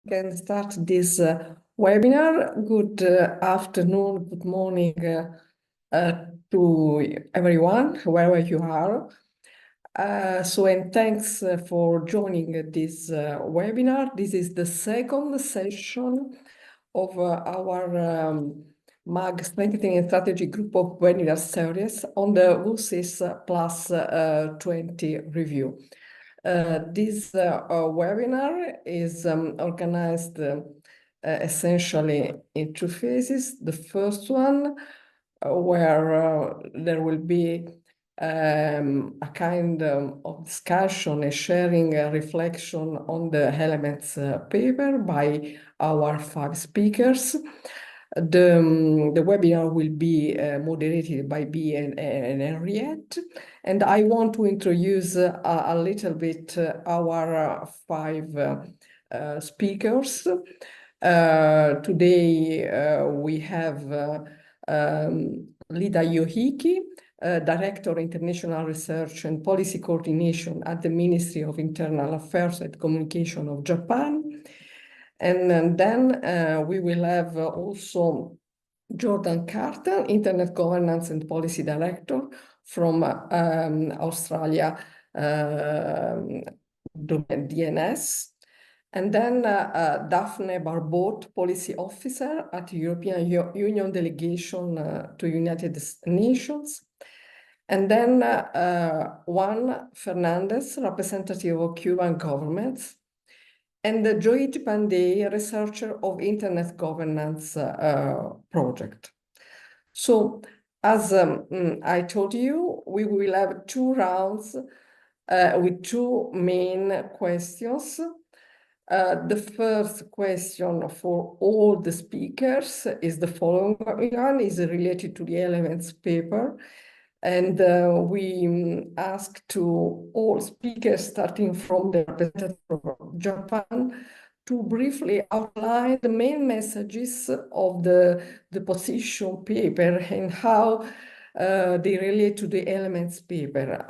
Can start this webinar. Good afternoon, good morning to everyone, wherever you are. And thanks for joining this webinar. This is the second session of our MAG Strengthening and Strategy Group of Webinar series on the WSIS+ 20 review. This webinar is organized essentially in two phases. The first one, where there will be a kind of discussion, a sharing, a reflection on the elements paper by our 5 speakers. The webinar will be moderated by B and Henriette. And I want to introduce a little bit our 5 speakers. Today we have Lida Yohiki, Director International Research and Policy Coordination at the Ministry of Internal Affairs and Communication of Japan. And then we will have also Jordan Carter, Internet Governance and Policy Director from Australia DNS. And then Daphne Barbot, Policy Officer at the European Union Delegation to United Nations. And then Juan Fernandez, representative of Cuban governments. And Joyit Pandey, researcher of Internet Governance Project. So, as I told you, we will have 2 rounds with 2 main questions. The first question for all the speakers is the following one, is related to the elements paper. And we ask to all speakers, starting from the representative of Japan, to briefly outline the main messages of the position paper and how they relate to the elements paper.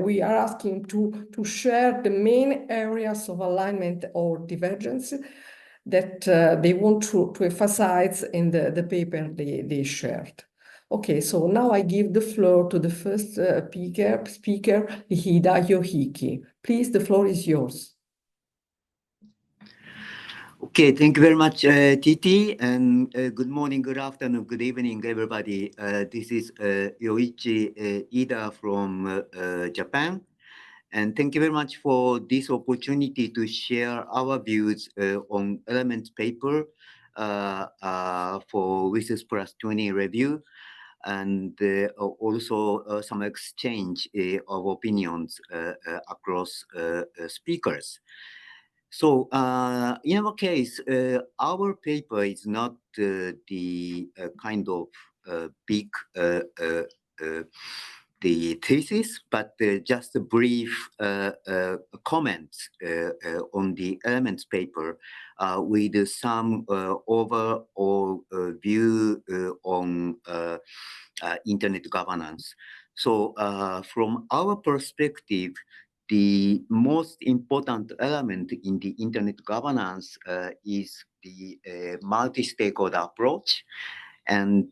We are asking to share the main areas of alignment or divergence that they want to emphasize in the paper they shared. Okay, so now I give the floor to the first speaker, Lida Yohiki. Please, the floor is yours. Okay, thank you very much, Titi, and good morning, good afternoon, good evening, everybody. This is Yoichi Ida from Japan, and thank you very much for this opportunity to share our views on elements paper for WSIS+20 review, and also some exchange of opinions across speakers. So in our case, our paper is not the kind of big the thesis, but just a brief comments on the elements paper with some overall view on internet governance. So from our perspective, the most important element in the internet governance is the multi-stakeholder approach. And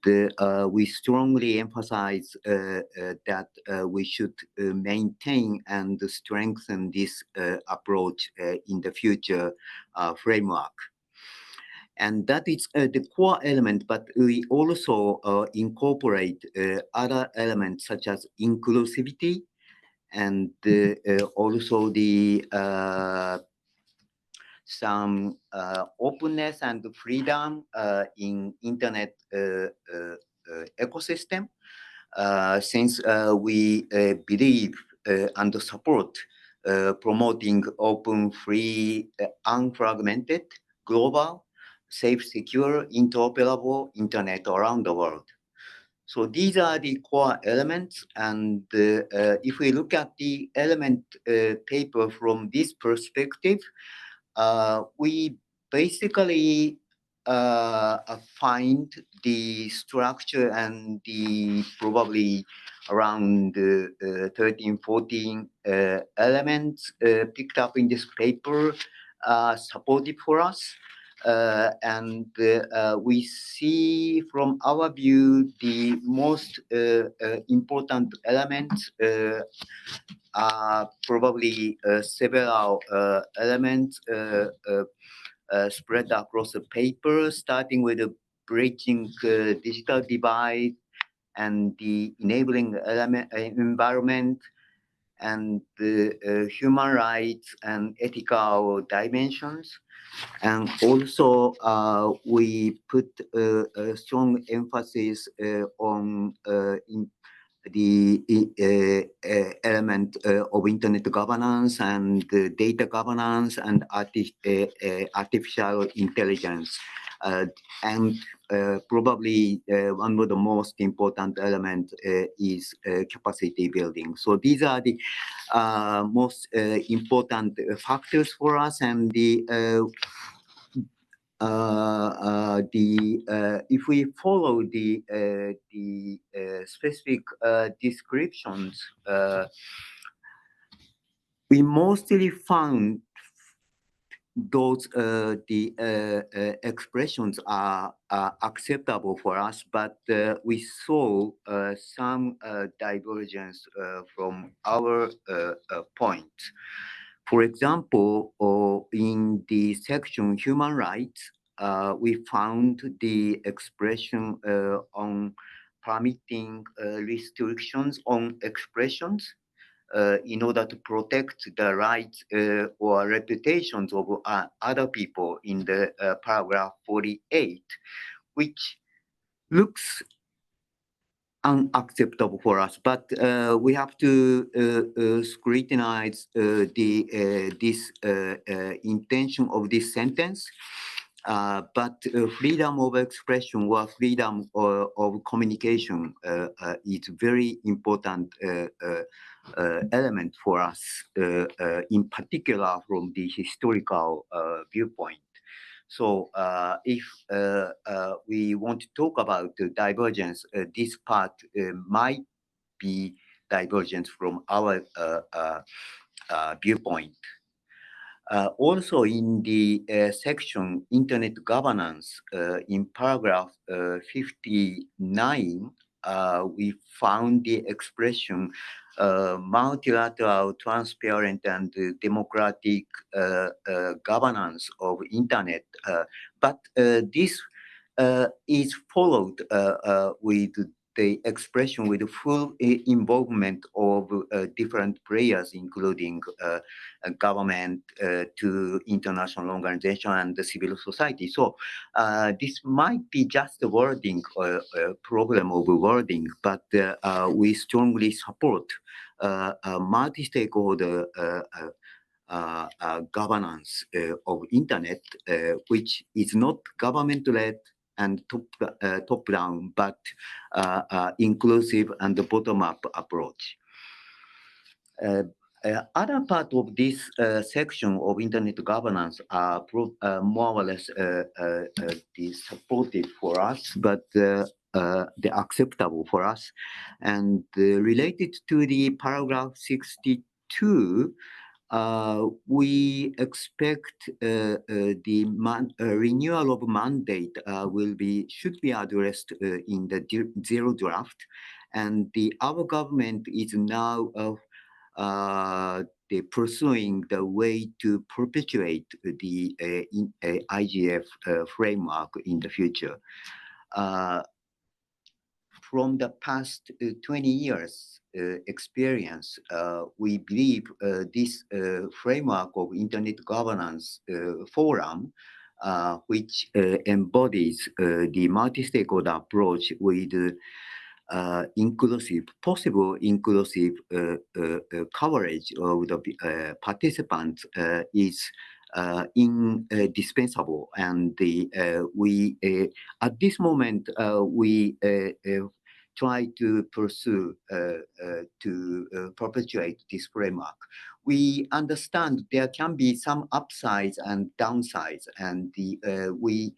we strongly emphasize that we should maintain and strengthen this approach in the future framework. And that is the core element, but we also incorporate other elements such as inclusivity, and also the some openness and freedom in internet ecosystem, since we believe and support promoting open, free, unfragmented, global, safe, secure, interoperable internet around the world. So these are the core elements, and if we look at the element paper from this perspective, we basically find the structure and the probably around 13, 14 elements picked up in this paper supportive for us. We see from our view the most important elements are probably several elements spread across the paper, starting with the bridging digital divide and the enabling element, environment, and the human rights and ethical dimensions. And also, we put a strong emphasis on the element of internet governance and data governance and artificial intelligence. And probably one of the most important elements is capacity building. So these are the most important factors for us, and if we follow the specific descriptions, we mostly found those expressions are acceptable for us, but we saw some divergence from our point. For example, in the section human rights, we found the expression on permitting restrictions on expressions in order to protect the rights or reputations of other people in the paragraph 48, which looks unacceptable for us, but we have to scrutinize this intention of this sentence. But freedom of expression or freedom of communication is very important element for us, in particular from the historical viewpoint. So if we want to talk about the divergence, this part might be divergence from our viewpoint. Also in the section Internet Governance, in paragraph 59, we found the expression multilateral, transparent, and democratic governance of Internet. But this is followed with the expression with full involvement of different players, including government to international organization and the civil society. So this might be just a wording, problem of wording, but we strongly support multi-stakeholder governance of Internet, which is not government-led and top-down, but inclusive and bottom-up approach. Other part of this section of Internet governance are more or less supportive for us, but they're acceptable for us. And related to the paragraph 62, we expect the renewal of mandate should be addressed in the zero draft, and our government is now pursuing the way to perpetuate the IGF framework in the future. From the past 20 years experience, we believe this framework of Internet Governance Forum, which embodies the multi-stakeholder approach with possible inclusive coverage of the participants, is indispensable. And we at this moment we try to pursue to perpetuate this framework. We understand there can be some upsides and downsides, and we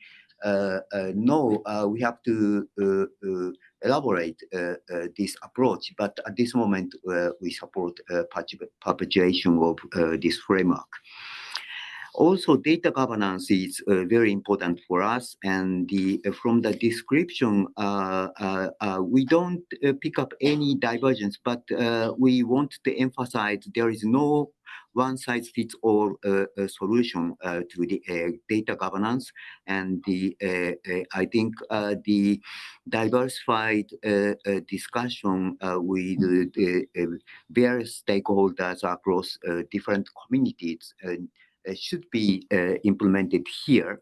know we have to elaborate this approach, but at this moment we support perpetuation of this framework. Also, data governance is very important for us. And from the description, we don't pick up any divergence, but we want to emphasize there is no one-size-fits-all solution to the data governance. And I think the diversified discussion with the various stakeholders across different communities should be implemented here.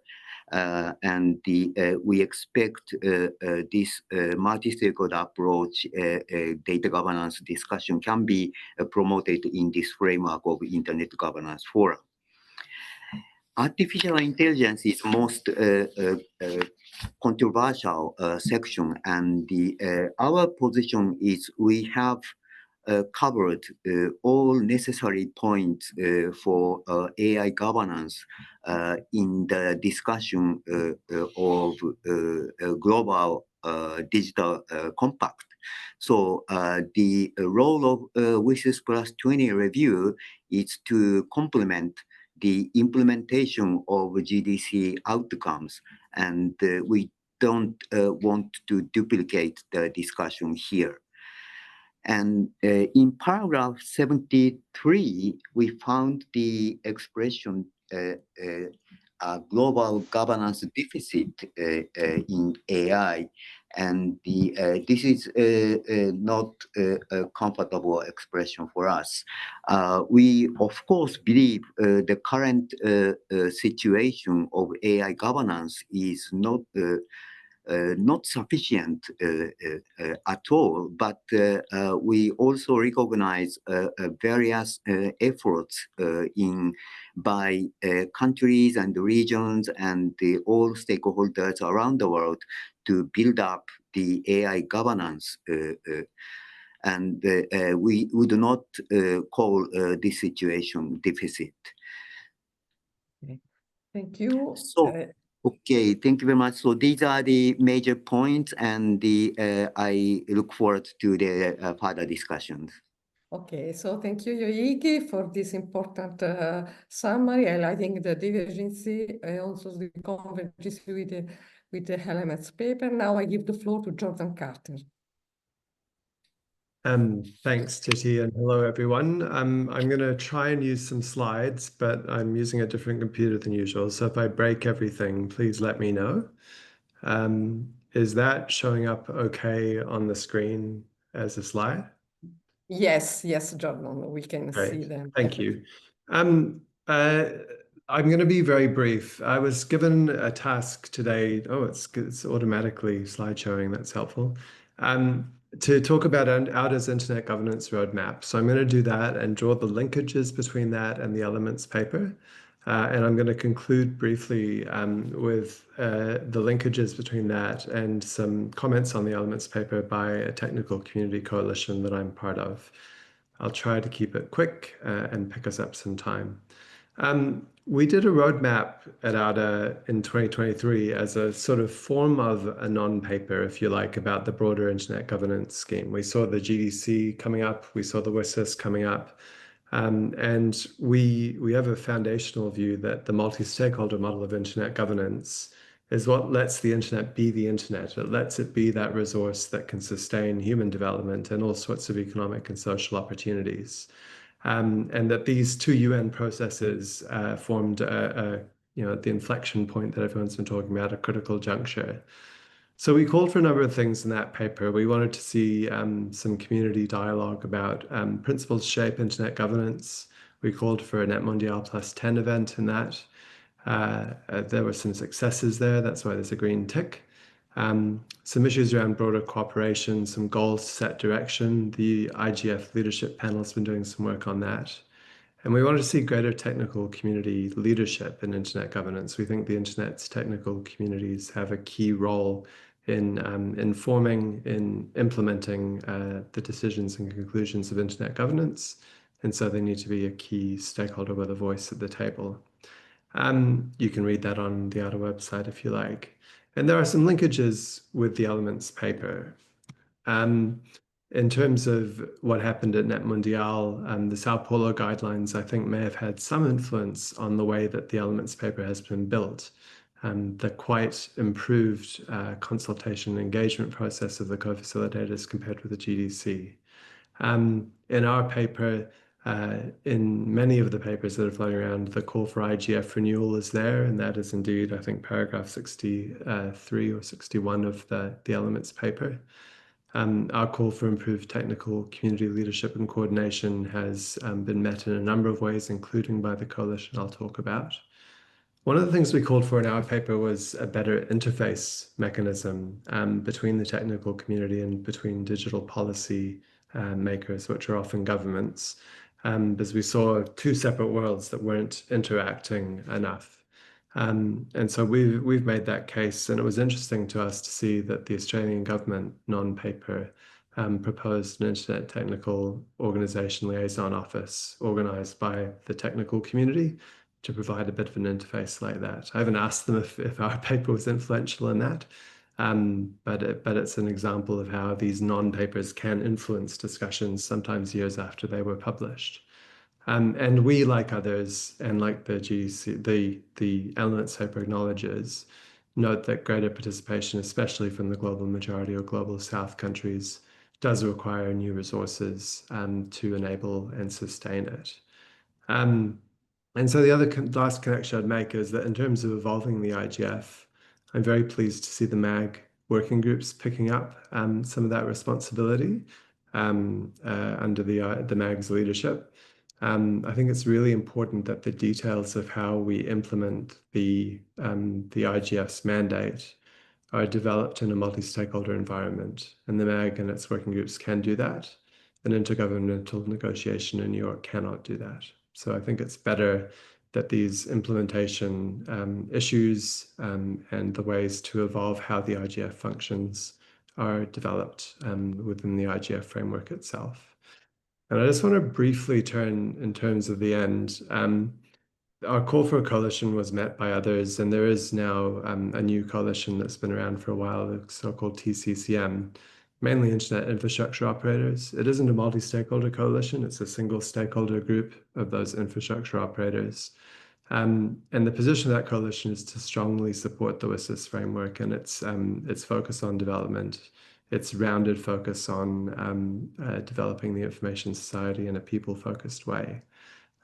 We expect this multi-stakeholder approach data governance discussion can be promoted in this framework of Internet Governance Forum. Artificial intelligence is most controversial section, and our position is we have covered all necessary points for AI governance in the discussion of global digital compact. So the role of WSIS+20 review is to complement the implementation of GDC outcomes, and we don't want to duplicate the discussion here. And in paragraph 73, we found the expression global governance deficit in AI. And this is not a comfortable expression for us. We, of course, believe the current situation of AI governance is not sufficient at all, but we also recognize various efforts by countries and regions and all stakeholders around the world to build up the AI governance. And we do not call this situation deficit. Okay. Thank you. So, okay, thank you very much. So these are the major points, and I look forward to the further discussions. Okay, so thank you, Yoigi, for this important summary, highlighting the divergency, also the convergence with the Hellemets paper. Now I give the floor to Jordan Carter. Thanks, Titi, and hello, everyone. I'm going to try and use some slides, but I'm using a different computer than usual. So if I break everything, please let me know. Is that showing up okay on the screen as a slide? Yes, Jordan, we can see them. Thank you. I'm going to be very brief. I was given a task today. Oh, it's automatically slide showing. That's helpful. To talk about auDA's Internet Governance Roadmap. So I'm going to do that and draw the linkages between that and the Elements paper. And I'm going to conclude briefly with the linkages between that and some comments on the Elements paper by a technical community coalition that I'm part of. I'll try to keep it quick and pick us up some time. We did a roadmap at auDA in 2023 as a sort of form of a non-paper, if you like, about the broader internet governance scheme. We saw the GDC coming up, we saw the WSIS coming up, and we have a foundational view that the multi-stakeholder model of internet governance is what lets the internet be the internet. It lets it be that resource that can sustain human development and all sorts of economic and social opportunities. And that these two UN processes formed the inflection point that everyone's been talking about, a critical juncture. So we called for a number of things in that paper. We wanted to see some community dialogue about principles shape internet governance. We called for a Net Mondial +10 event in that. There were some successes there. That's why there's a green tick. Some issues around broader cooperation, some goals to set direction. The IGF leadership panel has been doing some work on that. And we wanted to see greater technical community leadership in internet governance. We think the internet's technical communities have a key role in informing, in implementing the decisions and conclusions of internet governance. And so they need to be a key stakeholder with a voice at the table. You can read that on the auDA website if you like. And there are some linkages with the Elements paper. In terms of what happened at Net Mundial, the Sao Paulo guidelines, I think, may have had some influence on the way that the Elements paper has been built. The quite improved consultation engagement process of the co-facilitators compared with the GDC. In our paper, in many of the papers that are floating around, the call for IGF renewal is there, and that is indeed, I think, paragraph 63 or 61 of the Elements paper. Our call for improved technical community leadership and coordination has been met in a number of ways, including by the coalition I'll talk about. One of the things we called for in our paper was a better interface mechanism between the technical community and between digital policy makers, which are often governments, as we saw two separate worlds that weren't interacting enough. And so we've made that case, and it was interesting to us to see that the Australian government non-paper proposed an Internet Technical Organisation Liaison Office organised by the technical community to provide a bit of an interface like that. I haven't asked them if our paper was influential in that, but it's an example of how these non-papers can influence discussions sometimes years after they were published. And we, like others, and like the GDC, the Elements paper acknowledges, note that greater participation, especially from the global majority or global South countries, does require new resources to enable and sustain it. And so the other last connection I'd make is that in terms of evolving the IGF, I'm very pleased to see the MAG working groups picking up some of that responsibility under the MAG's leadership. I think it's really important that the details of how we implement the IGF's mandate are developed in a multi-stakeholder environment, and the MAG and its working groups can do that. An intergovernmental negotiation in New York cannot do that. So I think it's better that these implementation issues and the ways to evolve how the IGF functions are developed within the IGF framework itself. And I just want to briefly turn in terms of the end. Our call for a coalition was met by others, and there is now a new coalition that's been around for a while, the so-called TCCM, mainly internet infrastructure operators. It isn't a multi-stakeholder coalition, it's a single stakeholder group of those infrastructure operators. And the position of that coalition is to strongly support the WSIS framework and its focus on development, its rounded focus on developing the information society in a people-focused way.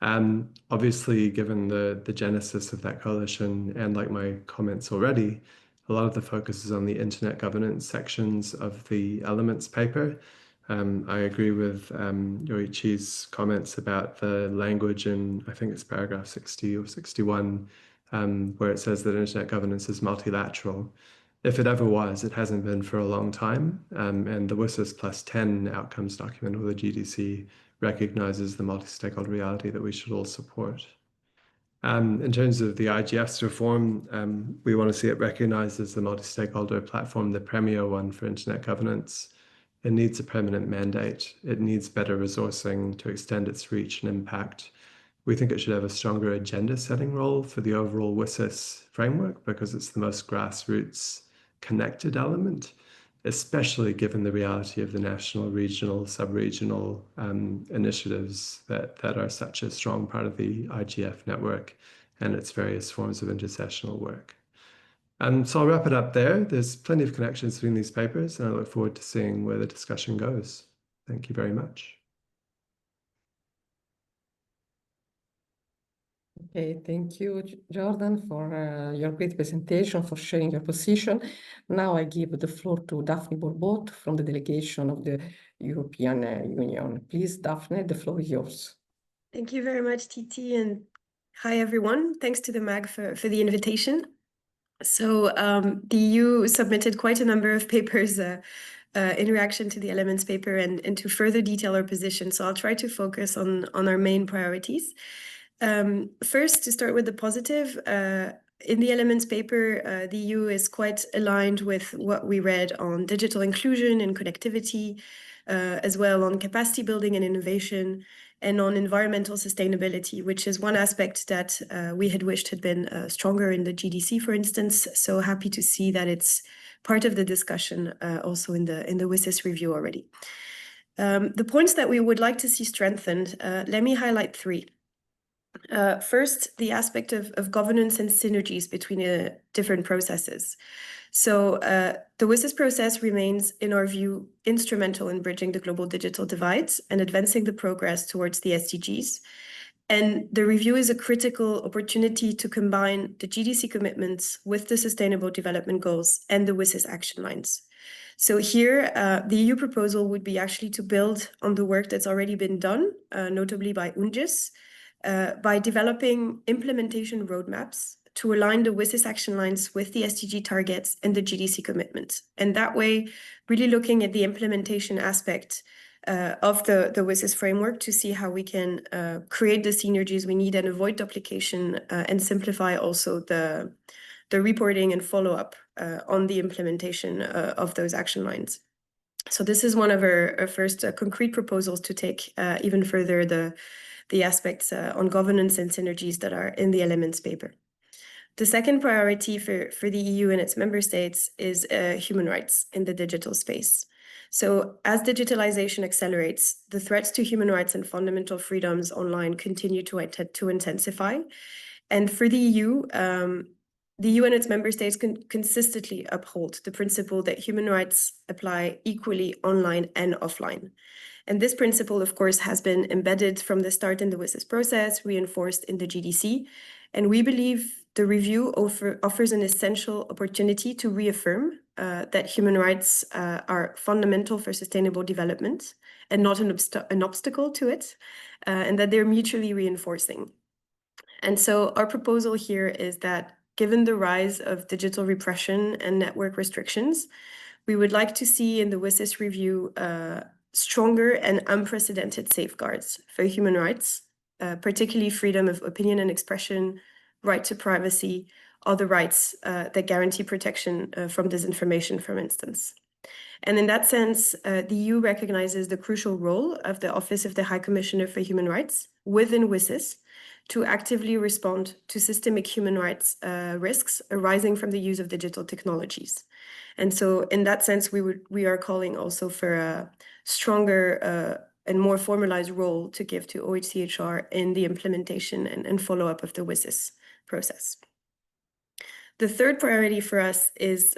Obviously, given the genesis of that coalition, and like my comments already, a lot of the focus is on the internet governance sections of the Elements paper. I agree with Yoichi's comments about the language in, I think it's paragraph 60 or 61, where it says that internet governance is multilateral. If it ever was, it hasn't been for a long time. And the WSIS+10 outcomes document, or the GDC, recognizes the multi-stakeholder reality that we should all support. In terms of the IGF's reform, we want to see it recognized as the multi-stakeholder platform, the premier one for internet governance. It needs a permanent mandate. It needs better resourcing to extend its reach and impact. We think it should have a stronger agenda-setting role for the overall WSIS framework because it's the most grassroots connected element, especially given the reality of the national, regional, sub-regional initiatives that are such a strong part of the IGF network and its various forms of intersessional work. So I'll wrap it up there. There's plenty of connections between these papers, and I look forward to seeing where the discussion goes. Thank you very much. Okay, thank you, Jordan, for your great presentation, for sharing your position. Now I give the floor to Daphne Borbot from the delegation of the European Union. Please, Daphne, the floor is yours. Thank you very much, Titi, and hi, everyone. Thanks to the MAG for the invitation. So the EU submitted quite a number of papers in reaction to the Elements paper and to further detail our position. So I'll try to focus on our main priorities. First, to start with the positive, in the Elements paper, the EU is quite aligned with what we read on digital inclusion and connectivity, as well on capacity building and innovation, and on environmental sustainability, which is one aspect that we had wished had been stronger in the GDC, for instance. So happy to see that it's part of the discussion also in the WSIS review already. The points that we would like to see strengthened, let me highlight three. First, the aspect of governance and synergies between different processes. So the WSIS process remains, in our view, instrumental in bridging the global digital divides and advancing the progress towards the SDGs. And the review is a critical opportunity to combine the GDC commitments with the Sustainable Development Goals and the WSIS action lines. So here, the EU proposal would be actually to build on the work that's already been done, notably by UNGIS, by developing implementation roadmaps to align the WSIS action lines with the SDG targets and the GDC commitments. And that way, really looking at the implementation aspect of the WSIS framework to see how we can create the synergies we need and avoid duplication and simplify also the reporting and follow-up on the implementation of those action lines. So this is one of our first concrete proposals to take even further the aspects on governance and synergies that are in the elements paper. The second priority for the EU and its member states is human rights in the digital space. So as digitalization accelerates, the threats to human rights and fundamental freedoms online continue to intensify. And for the EU and its member states can consistently uphold the principle that human rights apply equally online and offline. And this principle, of course, has been embedded from the start in the WSIS process, reinforced in the GDC. And we believe the review offers an essential opportunity to reaffirm that human rights are fundamental for sustainable development and not an obstacle to it, and that they're mutually reinforcing. And so our proposal here is that given the rise of digital repression and network restrictions, we would like to see in the WSIS review stronger and unprecedented safeguards for human rights, particularly freedom of opinion and expression, right to privacy, other rights that guarantee protection from disinformation, for instance. And in that sense, the EU recognizes the crucial role of the Office of the High Commissioner for Human Rights within WSIS to actively respond to systemic human rights risks arising from the use of digital technologies. And so in that sense, we are calling also for a stronger and more formalized role to give to OHCHR in the implementation and follow-up of the WSIS process. The third priority for us is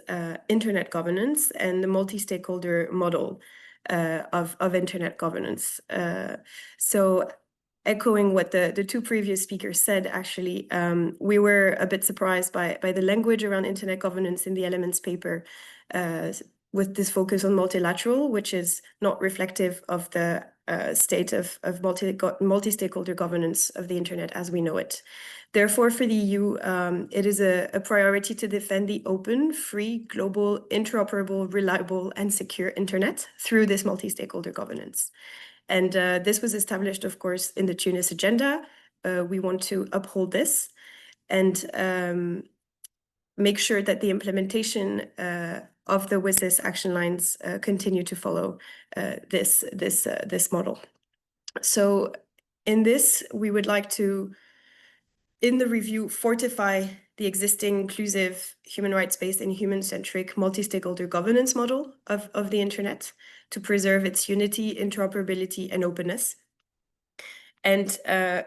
internet governance and the multi-stakeholder model of internet governance. So echoing what the two previous speakers said, actually, we were a bit surprised by the language around internet governance in the elements paper with this focus on multilateral, which is not reflective of the state of multi-stakeholder governance of the internet as we know it. Therefore, for the EU, it is a priority to defend the open, free, global, interoperable, reliable, and secure internet through this multi-stakeholder governance. And this was established, of course, in the Tunis agenda. We want to uphold this and make sure that the implementation of the WSIS action lines continue to follow this model. So in this, we would like to, in the review, fortify the existing inclusive, human rights-based and human-centric multi-stakeholder governance model of the internet to preserve its unity, interoperability, and openness. And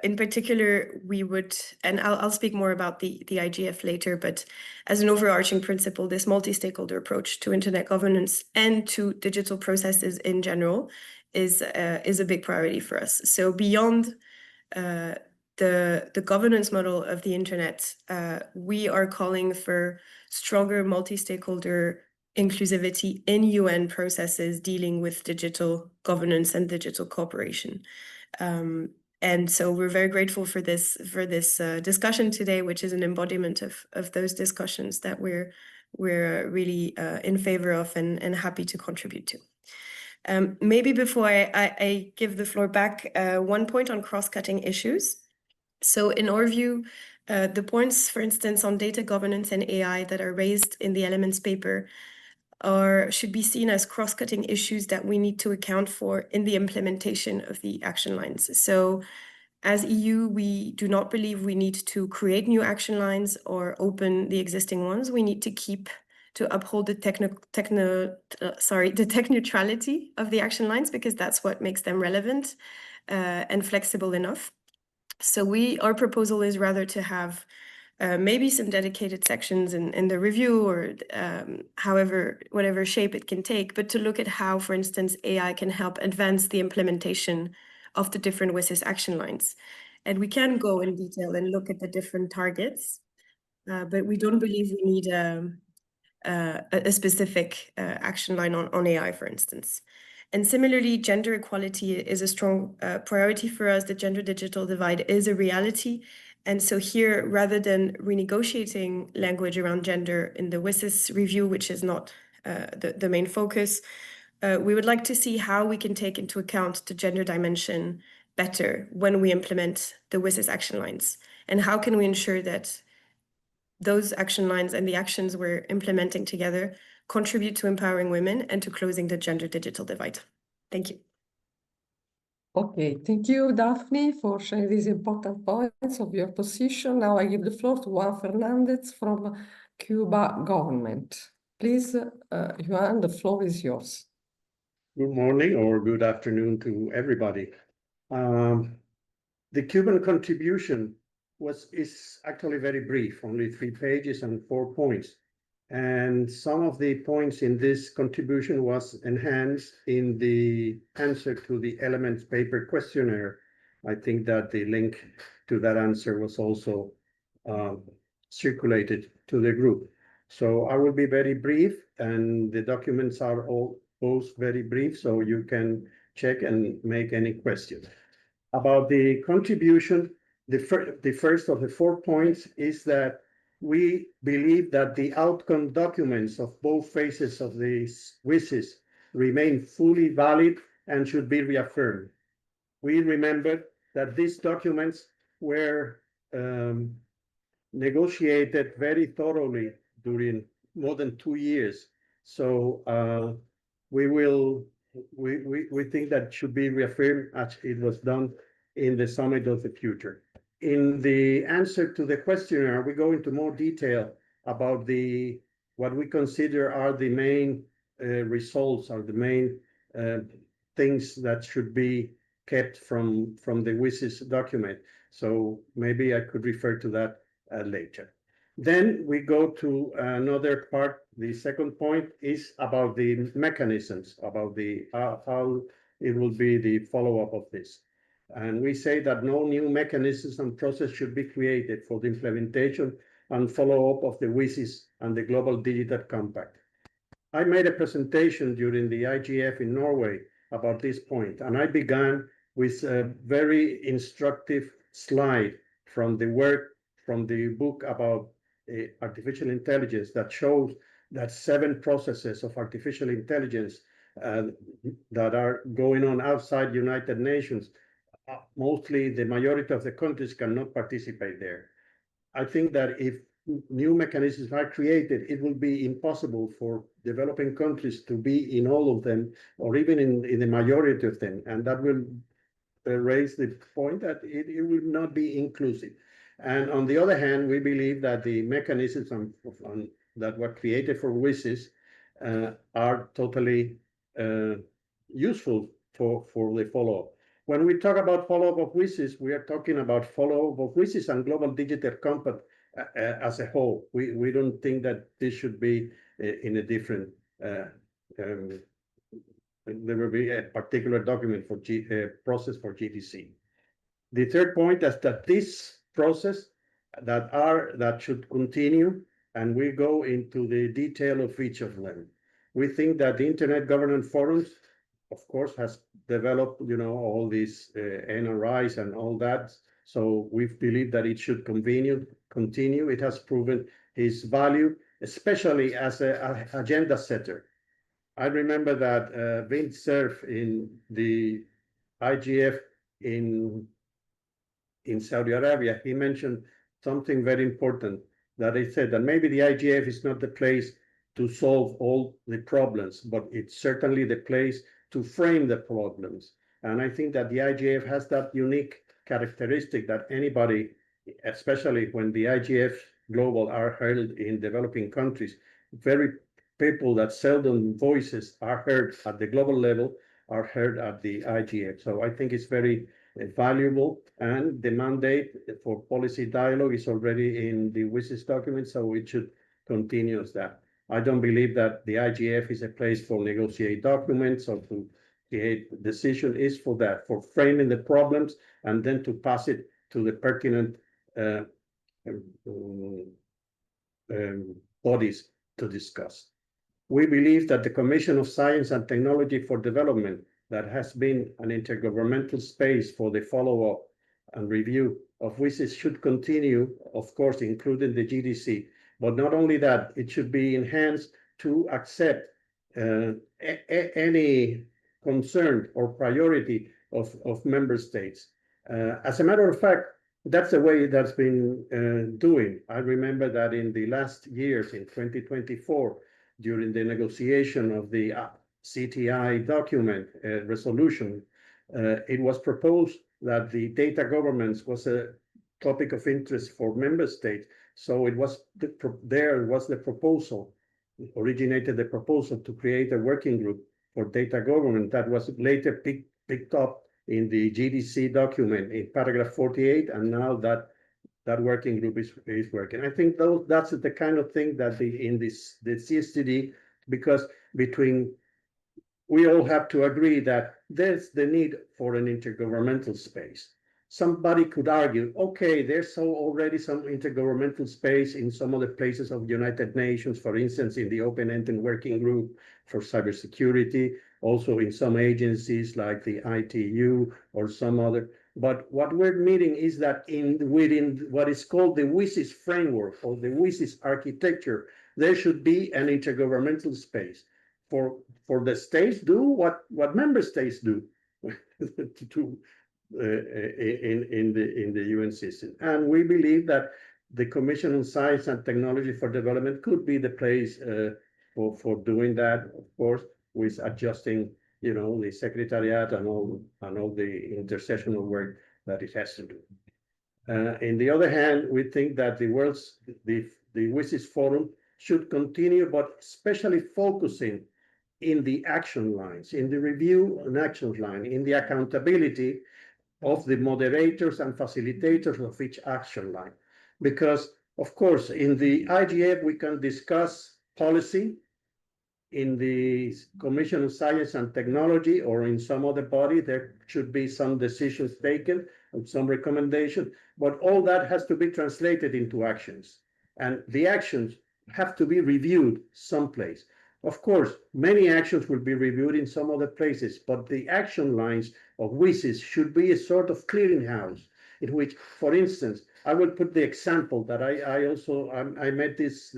in particular, we would, and I'll speak more about the IGF later, but as an overarching principle, this multi-stakeholder approach to internet governance and to digital processes in general is a big priority for us. So beyond the governance model of the internet, we are calling for stronger multi-stakeholder inclusivity in UN processes dealing with digital governance and digital cooperation. And so we're very grateful for this discussion today, which is an embodiment of those discussions that we're really in favor of and happy to contribute to. Maybe before I give the floor back, one point on cross-cutting issues. So in our view, the points, for instance, on data governance and AI that are raised in the elements paper should be seen as cross-cutting issues that we need to account for in the implementation of the action lines. So as EU, we do not believe we need to create new action lines or open the existing ones. We need to keep to uphold the the tech neutrality of the action lines, because that's what makes them relevant and flexible enough. So our proposal is rather to have maybe some dedicated sections in the review, or whatever shape it can take, but to look at how, for instance, AI can help advance the implementation of the different WSIS action lines. And we can go in detail and look at the different targets, but we don't believe we need a specific action line on AI, for instance. And similarly, gender equality is a strong priority for us. The gender digital divide is a reality. And so here, rather than renegotiating language around gender in the WSIS review, which is not the main focus, we would like to see how we can take into account the gender dimension better when we implement the WSIS action lines. And how can we ensure that those action lines and the actions we're implementing together contribute to empowering women and to closing the gender digital divide. Thank you. Okay, thank you, Daphne, for sharing these important points of your position. Now I give the floor to Juan Fernandez from Cuba government. Please, Juan, the floor is yours. Good morning or good afternoon to everybody. The Cuban contribution is actually very brief, only 3 pages and 4 points. And some of the points in this contribution was enhanced in the answer to the elements paper questionnaire. I think that the link to that answer was also circulated to the group. So I will be very brief, and the documents are all both very brief, so you can check and make any questions. About the contribution, the first of the 4 points is that we believe that the outcome documents of both phases of the WSIS remain fully valid and should be reaffirmed. We remember that these documents were negotiated very thoroughly during more than 2 years. So we think that should be reaffirmed as it was done in the Summit of the Future. In the answer to the questionnaire, we go into more detail about what we consider are the main results, or the main things that should be kept from the WSIS document. So maybe I could refer to that later. Then we go to another part. The second point is about the mechanisms, about how it will be the follow-up of this. And we say that no new mechanisms and process should be created for the implementation and follow-up of the WSIS and the Global Digital Compact. I made a presentation during the IGF in Norway about this point, and I began with a very instructive slide from the book about artificial intelligence that shows that 7 processes of artificial intelligence that are going on outside United Nations. Mostly the majority of the countries cannot participate there. I think that if new mechanisms are created, it will be impossible for developing countries to be in all of them, or even in the majority of them. And that will raise the point that it will not be inclusive. And on the other hand, we believe that the mechanisms that were created for WSIS are totally useful for the follow-up. When we talk about follow-up of WSIS, we are talking about follow-up of WSIS and Global Digital Compact as a whole. We don't think that this should be in a different, there will be a particular document for process for GDC. The third point is that this process that should continue, and we go into the detail of each of them. We think that the Internet Governance Forums, of course, has developed, all these NRIs and all that. So we believe that it should continue. It has proven its value, especially as an agenda setter. I remember that Vince Cerf in the IGF in Saudi Arabia, he mentioned something very important, that he said that maybe the IGF is not the place to solve all the problems, but it's certainly the place to frame the problems. And I think that the IGF has that unique characteristic that anybody, especially when the IGF Global are held in developing countries, very people that seldom voices are heard at the global level are heard at the IGF. So I think it's very valuable, and the mandate for policy dialogue is already in the WSIS document, so it should continue as that. I don't believe that the IGF is a place for negotiate documents or to create decision. Is for that, for framing the problems and then to pass it to the pertinent bodies to discuss. We believe that the Commission of Science and Technology for Development, that has been an intergovernmental space for the follow-up and review of WSIS, should continue, of course, including the GDC. But not only that, it should be enhanced to accept any concern or priority of member states. As a matter of fact, that's the way that's been doing. I remember that in the last years, in 2024, during the negotiation of the CTI document resolution, it was proposed that the data governance was a topic of interest for member states. So it was the proposal, originated the proposal to create a working group for data government that was later picked up in the GDC document in paragraph 48, and now that working group is working. I think that's the kind of thing that the CSTD, because we all have to agree that there's the need for an intergovernmental space. Somebody could argue, okay, there's already some intergovernmental space in some other places of the United Nations, for instance, in the open-ended working group for cybersecurity, also in some agencies like the ITU or some other. But what we're meeting is that within what is called the WSIS framework or the WSIS architecture, there should be an intergovernmental space for the states do what member states do in the UN system. And we believe that the Commission on Science and Technology for Development could be the place for doing that, of course, with adjusting, the secretariat and all the intercessional work that it has to do. On the other hand, we think that the WSIS Forum should continue, but especially focusing in the action lines, in the review and action line, in the accountability of the moderators and facilitators of each action line. Because, of course, in the IGF, we can discuss policy. In the Commission of Science and Technology or in some other body, there should be some decisions taken and some recommendation, but all that has to be translated into actions. And the actions have to be reviewed someplace. Of course, many actions will be reviewed in some other places, but the action lines of WSIS should be a sort of clearinghouse in which, for instance, I will put the example that I made this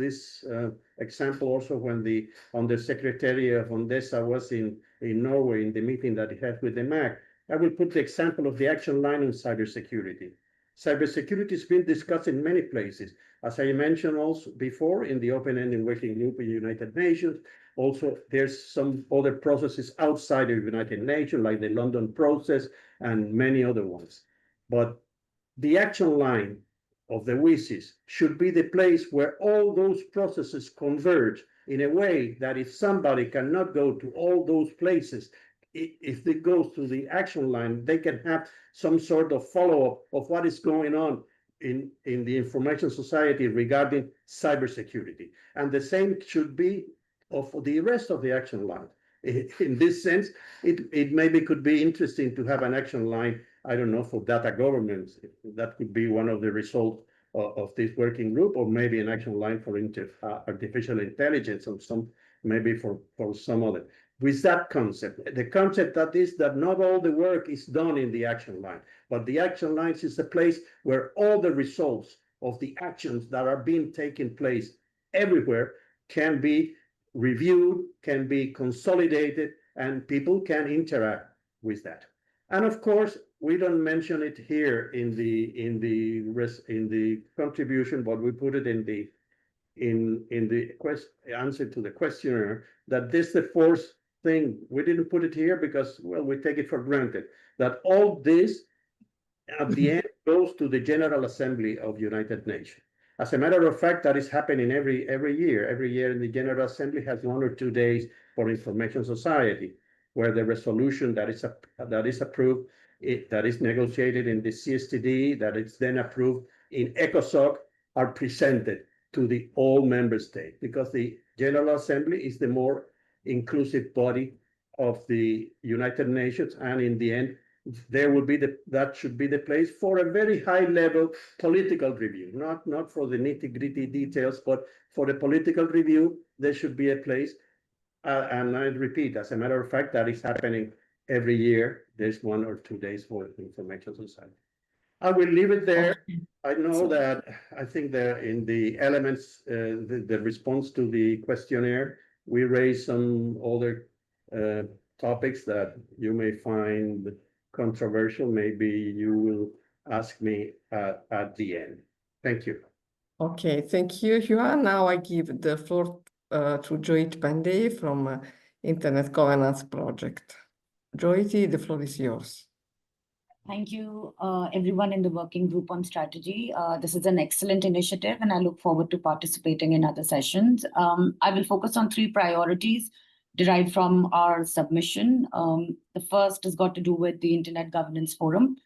example also when the Undersecretary of UNDESA was in Norway in the meeting that he had with the MAC. I will put the example of the action line on cybersecurity. Cybersecurity has been discussed in many places. As I mentioned also before, in the open-ended working group in the United Nations. Also, there's some other processes outside of the United Nations, like the London process and many other ones. But the action line of the WSIS should be the place where all those processes converge in a way that if somebody cannot go to all those places, if it goes to the action line, they can have some sort of follow-up of what is going on in the information society regarding cybersecurity. And the same should be of the rest of the action line. In this sense, it maybe could be interesting to have an action line, I don't know, for data governance. That could be one of the results of this working group, or maybe an action line for artificial intelligence, or maybe for some other. With that concept, the concept that is that not all the work is done in the action line, but the action lines is a place where all the results of the actions that are being taken place everywhere can be reviewed, can be consolidated, and people can interact with that. And of course, we don't mention it here in the contribution, but we put it in the answer to the questionnaire, that this is the fourth thing. We didn't put it here because, well, we take it for granted that all this at the end goes to the General Assembly of United Nations. As a matter of fact, that is happening every year. Every year in the General Assembly has 1 or 2 days for information society, where the resolution that is approved, that is negotiated in the CSTD, that is then approved in ECOSOC, are presented to the all member states, because the General Assembly is the more inclusive body of the United Nations, and in the end, that should be the place for a very high level political review, not for the nitty-gritty details, but for the political review, there should be a place. And I repeat, as a matter of fact, that is happening every year. There's 1 or 2 days for information society. I will leave it there. I know that I think that in the elements, the response to the questionnaire, we raised some other topics that you may find controversial. Maybe you will ask me at the end. Thank you. Okay, thank you, Juan. Now I give the floor to Joyit Pandey from Internet Governance Project. Joyit, the floor is yours. Thank you, everyone in the working group on strategy. This is an excellent initiative, and I look forward to participating in other sessions. I will focus on 3 priorities derived from our submission. The first has got to do with the Internet Governance Forum.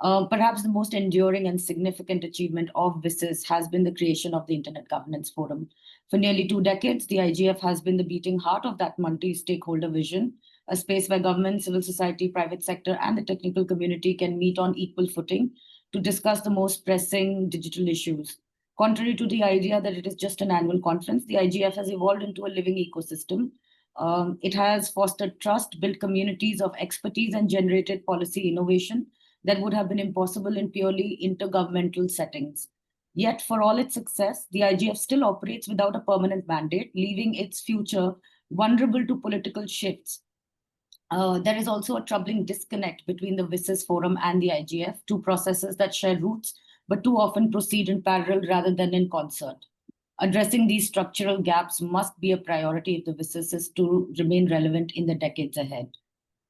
Perhaps the most enduring and significant achievement of WSIS has been the creation of the Internet Governance Forum. For nearly 2 decades, the IGF has been the beating heart of that multi-stakeholder vision, a space where government, civil society, private sector, and the technical community can meet on equal footing to discuss the most pressing digital issues. Contrary to the idea that it is just an annual conference, the IGF has evolved into a living ecosystem. It has fostered trust, built communities of expertise, and generated policy innovation that would have been impossible in purely intergovernmental settings. Yet, for all its success, the IGF still operates without a permanent mandate, leaving its future vulnerable to political shifts. There is also a troubling disconnect between the WSIS Forum and the IGF, 2 processes that share roots, but too often proceed in parallel rather than in concert. Addressing these structural gaps must be a priority if the WSIS is to remain relevant in the decades ahead.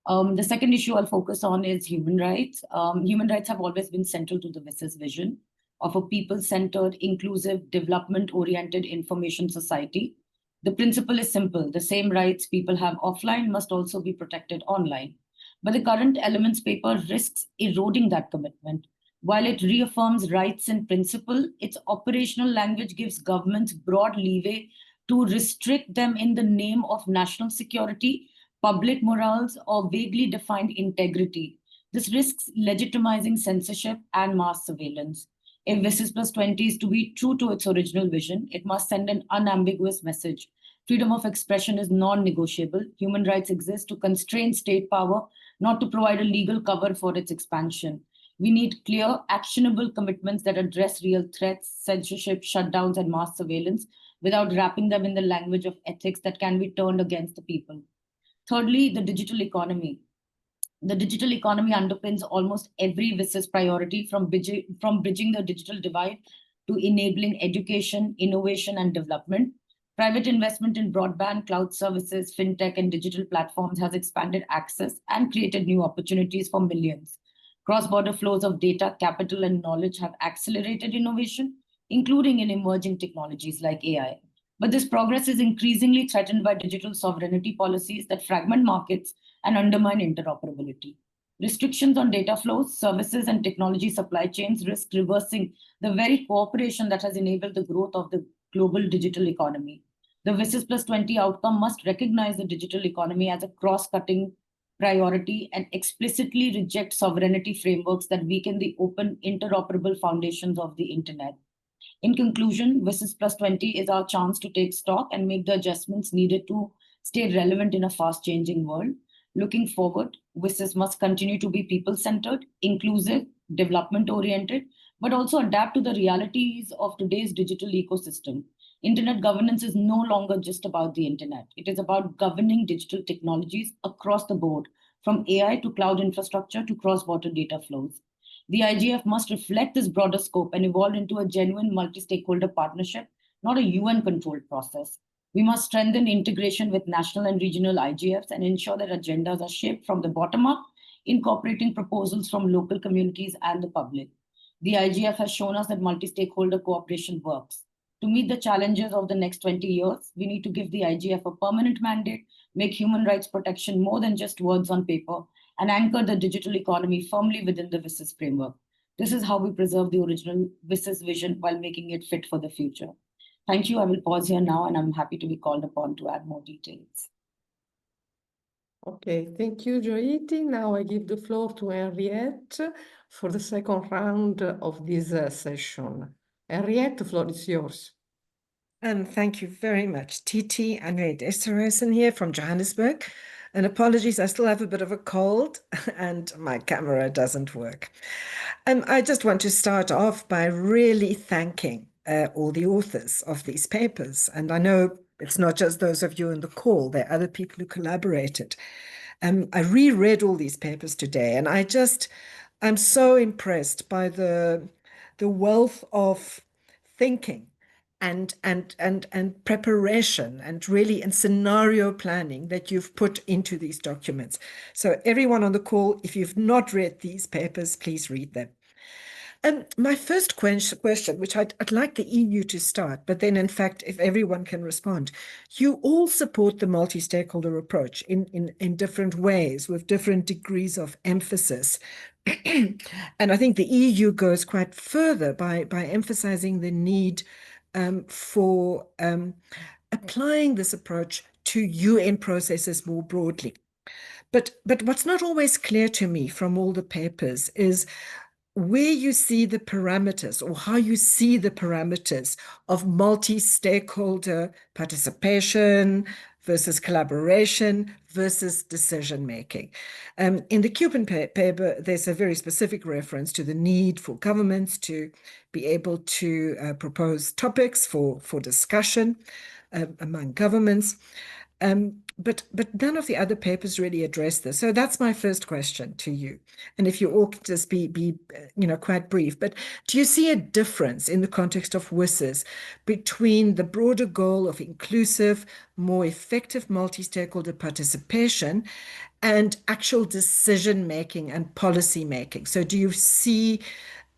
The second issue I'll focus on is human rights. Human rights have always been central to the WSIS vision of a people-centered, inclusive, development-oriented information society. The principle is simple. The same rights people have offline must also be protected online. But the current Elements paper risks eroding that commitment. While it reaffirms rights in principle, its operational language gives governments broad leeway to restrict them in the name of national security, public morals, or vaguely defined integrity. This risks legitimizing censorship and mass surveillance. If WSIS+20 is to be true to its original vision, it must send an unambiguous message. Freedom of expression is non-negotiable. Human rights exist to constrain state power, not to provide a legal cover for its expansion. We need clear, actionable commitments that address real threats, censorship, shutdowns, and mass surveillance without wrapping them in the language of ethics that can be turned against the people. Thirdly, the digital economy. The digital economy underpins almost every WSIS priority, from bridging the digital divide to enabling education, innovation, and development. Private investment in broadband, cloud services, fintech, and digital platforms has expanded access and created new opportunities for millions. Cross-border flows of data, capital, and knowledge have accelerated innovation, including in emerging technologies like AI. But this progress is increasingly threatened by digital sovereignty policies that fragment markets and undermine interoperability. Restrictions on data flows, services, and technology supply chains risk reversing the very cooperation that has enabled the growth of the global digital economy. The WSIS+20 outcome must recognize the digital economy as a cross-cutting priority and explicitly reject sovereignty frameworks that weaken the open, interoperable foundations of the internet. In conclusion, WSIS+20 is our chance to take stock and make the adjustments needed to stay relevant in a fast-changing world. Looking forward, WSIS must continue to be people-centered, inclusive, development-oriented, but also adapt to the realities of today's digital ecosystem. Internet governance is no longer just about the internet. It is about governing digital technologies across the board, from AI to cloud infrastructure to cross-border data flows. The IGF must reflect this broader scope and evolve into a genuine multi-stakeholder partnership, not a UN-controlled process. We must strengthen integration with national and regional IGFs and ensure that agendas are shaped from the bottom up, incorporating proposals from local communities and the public. The IGF has shown us that multi-stakeholder cooperation works. To meet the challenges of the next 20 years, we need to give the IGF a permanent mandate, make human rights protection more than just words on paper, and anchor the digital economy firmly within the WSIS framework. This is how we preserve the original WSIS vision while making it fit for the future. Thank you. I will pause here now, and I'm happy to be called upon to add more details. Okay, thank you, Joiti. Now I give the floor to Henriette for the second round of this session. Henriette, the floor is yours. Thank you very much. TT Henriette Esterhuizen here from Johannesburg. And apologies, I still have a bit of a cold and my camera doesn't work. I just want to start off by really thanking all the authors of these papers. And I know it's not just those of you on the call, there are other people who collaborated. I reread all these papers today, and I'm so impressed by the wealth of thinking and preparation and really and scenario planning that you've put into these documents. So everyone on the call, if you've not read these papers, please read them. My first question, which I'd like the EU to start, but then in fact, if everyone can respond, you all support the multi-stakeholder approach in different ways with different degrees of emphasis. And I think the EU goes quite further by emphasizing the need for applying this approach to UN processes more broadly. But what's not always clear to me from all the papers is where you see the parameters or how you see the parameters of multi-stakeholder participation versus collaboration versus decision-making. In the Cuban paper, there's a very specific reference to the need for governments to be able to propose topics for discussion among governments. But none of the other papers really address this. So that's my first question to you. And if you all could just be quite brief, but do you see a difference in the context of WSIS between the broader goal of inclusive, more effective multi-stakeholder participation and actual decision-making and policy-making? So do you see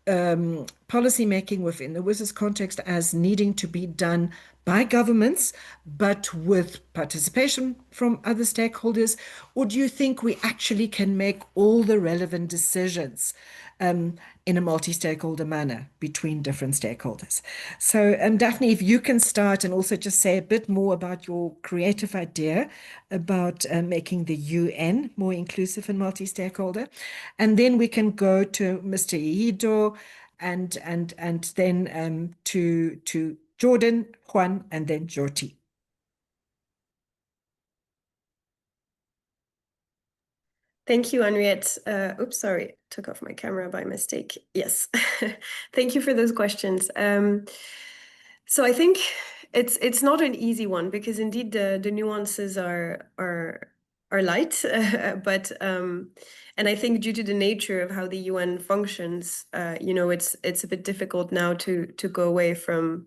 policy-making within the WSIS context as needing to be done by governments, but with participation from other stakeholders? Or do you think we actually can make all the relevant decisions in a multi-stakeholder manner between different stakeholders? So Daphne, if you can start and also just say a bit more about your creative idea about making the UN more inclusive and multi-stakeholder. And then we can go to Mr. Ihido and then to Jordan, Juan, and then Jyoti. Thank you, Henriette. Oops, sorry, took off my camera by mistake. Yes, thank you for those questions. So I think it's not an easy one because indeed the nuances are light, but and I think due to the nature of how the UN functions, it's a bit difficult now to go away from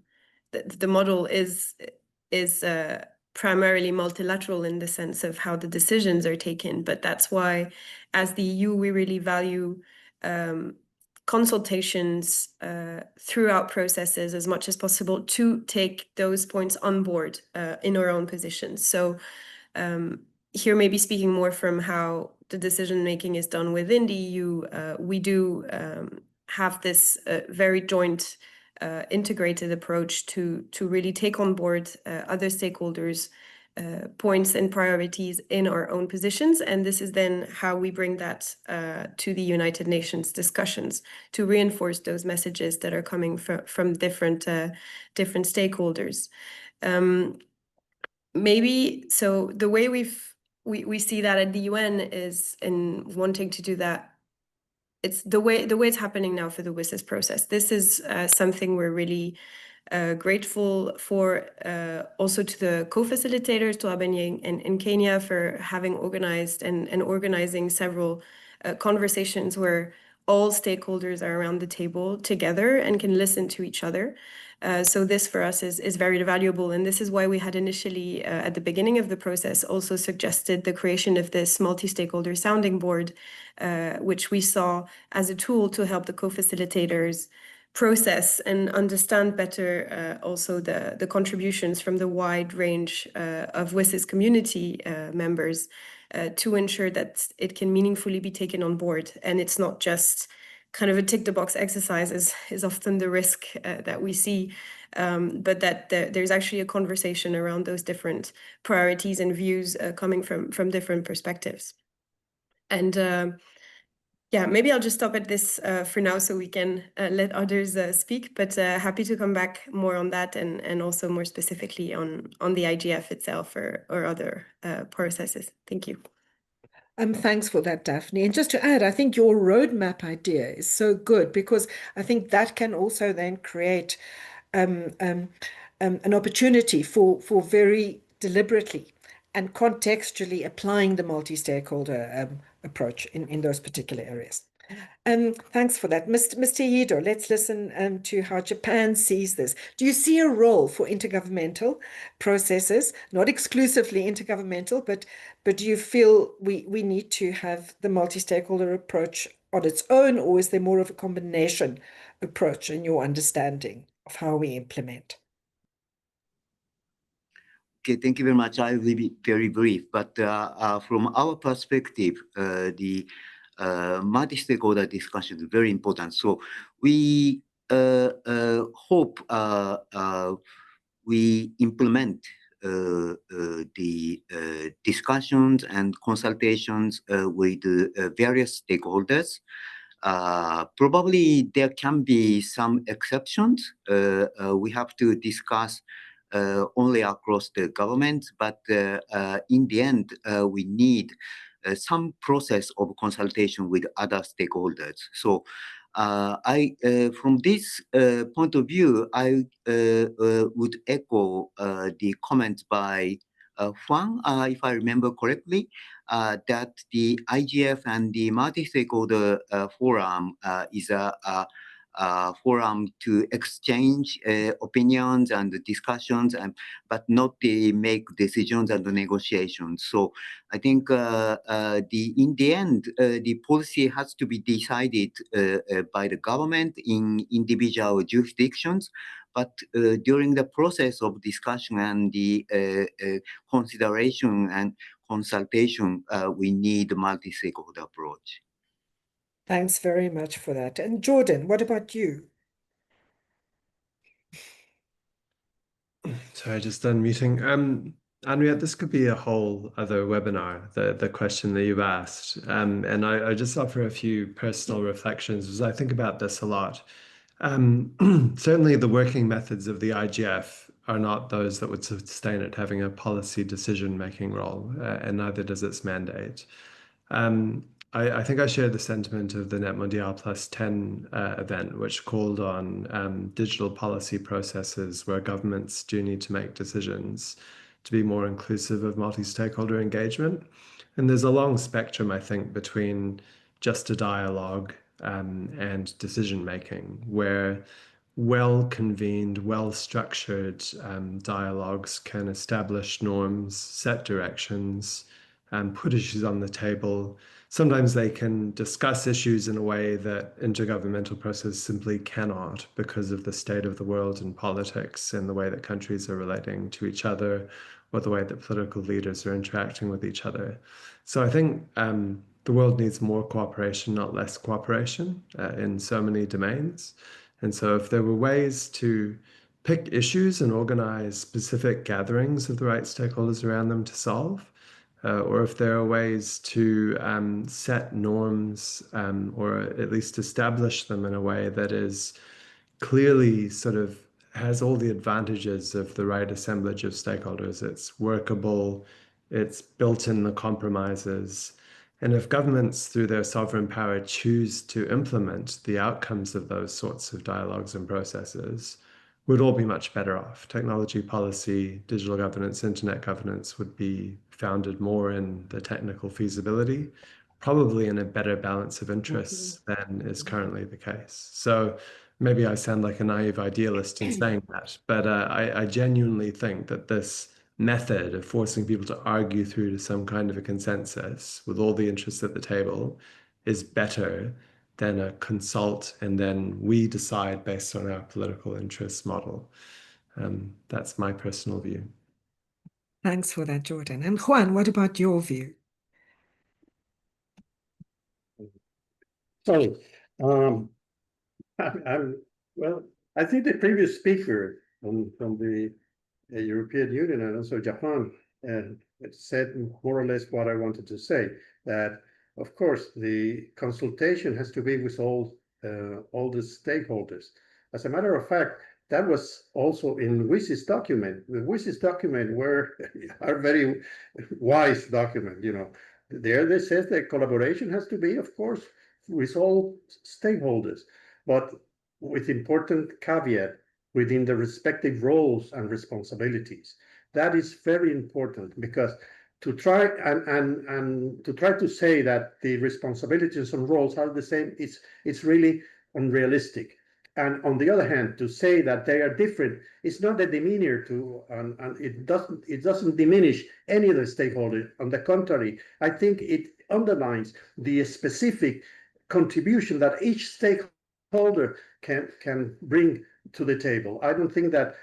the model is primarily multilateral in the sense of how the decisions are taken. But that's why, as the EU, we really value consultations throughout processes as much as possible to take those points on board in our own positions. So here, maybe speaking more from how the decision-making is done within the EU, we do have this very joint integrated approach to really take on board other stakeholders' points and priorities in our own positions. And this is then how we bring that to the United Nations discussions to reinforce those messages that are coming from different stakeholders. Maybe so the way we see that at the UN is in wanting to do that. It's the way it's happening now for the WSIS process. This is something we're really grateful for, also to the co-facilitators, to Abenya and Kenya, for having organized and organizing several conversations where all stakeholders are around the table together and can listen to each other. So this for us is very valuable. And this is why we had initially, at the beginning of the process, also suggested the creation of this multi-stakeholder sounding board, which we saw as a tool to help the co-facilitators process and understand better also the contributions from the wide range of WSIS community members to ensure that it can meaningfully be taken on board. And it's not just kind of a tick the box exercise is often the risk that we see, but that there's actually a conversation around those different priorities and views coming from different perspectives. And yeah, maybe I'll just stop at this for now so we can let others speak, but happy to come back more on that and also more specifically on the IGF itself or other processes. Thank you. Thanks for that, Daphne. And just to add, I think your roadmap idea is so good because I think that can also then create an opportunity for very deliberately and contextually applying the multi-stakeholder approach in those particular areas. Thanks for that. Mr. Yido, let's listen to how Japan sees this. Do you see a role for intergovernmental processes, not exclusively intergovernmental, but do you feel we need to have the multi-stakeholder approach on its own, or is there more of a combination approach in your understanding of how we implement? Okay, thank you very much. I will be very brief, but from our perspective, the multi-stakeholder discussion is very important. So we hope we implement the discussions and consultations with various stakeholders. Probably there can be some exceptions. We have to discuss only across the government, but in the end, we need some process of consultation with other stakeholders. So from this point of view, I would echo the comments by Huang, if I remember correctly, that the IGF and the multi-stakeholder forum is a forum to exchange opinions and discussions, but not make decisions and negotiations. So I think in the end, the policy has to be decided by the government in individual jurisdictions. But during the process of discussion and the consideration and consultation, we need a multi-stakeholder approach. Thanks very much for that. And Jordan, what about you? Sorry, just unmuting. Henriette, this could be a whole other webinar, the question that you've asked. And I just offer a few personal reflections as I think about this a lot. Certainly the working methods of the IGF are not those that would sustain it having a policy decision-making role, and neither does its mandate. I think I share the sentiment of the Net Mondiale +10 event, which called on digital policy processes where governments do need to make decisions to be more inclusive of multi-stakeholder engagement. And there's a long spectrum, I think, between just a dialogue and decision-making, where well-convened, well-structured dialogues can establish norms, set directions, and put issues on the table. Sometimes they can discuss issues in a way that intergovernmental processes simply cannot because of the state of the world and politics and the way that countries are relating to each other or the way that political leaders are interacting with each other. So I think the world needs more cooperation, not less cooperation in so many domains. And so if there were ways to pick issues and organize specific gatherings of the right stakeholders around them to solve, or if there are ways to set norms or at least establish them in a way that is clearly sort of has all the advantages of the right assemblage of stakeholders. It's workable, it's built in the compromises. And if governments, through their sovereign power, choose to implement the outcomes of those sorts of dialogues and processes, we'd all be much better off. Technology policy, digital governance, internet governance would be founded more in the technical feasibility probably in a better balance of interests than is currently the case. So maybe I sound like a naive idealist in saying that, but I genuinely think that this method of forcing people to argue through to some kind of a consensus with all the interests at the table is better than a consult and then we decide based on our political interests model. That's my personal view. Thanks for that, Jordan. And Juan, what about your view? So, well, I think the previous speaker from the European Union and also Japan said more or less what I wanted to say, that of course the consultation has to be with all the stakeholders. As a matter of fact, that was also in WSIS document. The WSIS document were are very wise document, you know. There they says that collaboration has to be, of course, with all stakeholders, but with important caveat within the respective roles and responsibilities. That is very important, because to try and to try to say that the responsibilities and roles are the same, it's really unrealistic. And on the other hand, to say that they are different, it's not a demeanor to, and it doesn't diminish any of the stakeholders. On the contrary, I think it underlines the specific contribution that each stakeholder can bring to the table. I don't think that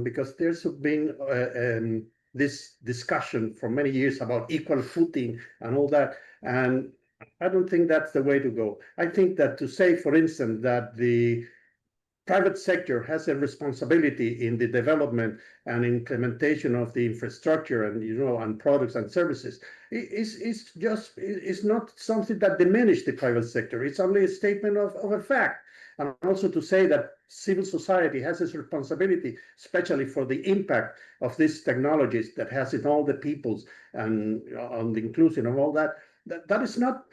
because there's been this discussion for many years about equal footing and all that, and I don't think that's the way to go. I think that to say, for instance, that the private sector has a responsibility in the development and implementation of the infrastructure and, you know, and products and services, it's not something that diminishes the private sector. It's only a statement of a fact. And also to say that civil society has its responsibility, especially for the impact of these technologies that has in all the peoples and on the inclusion of all that, that is not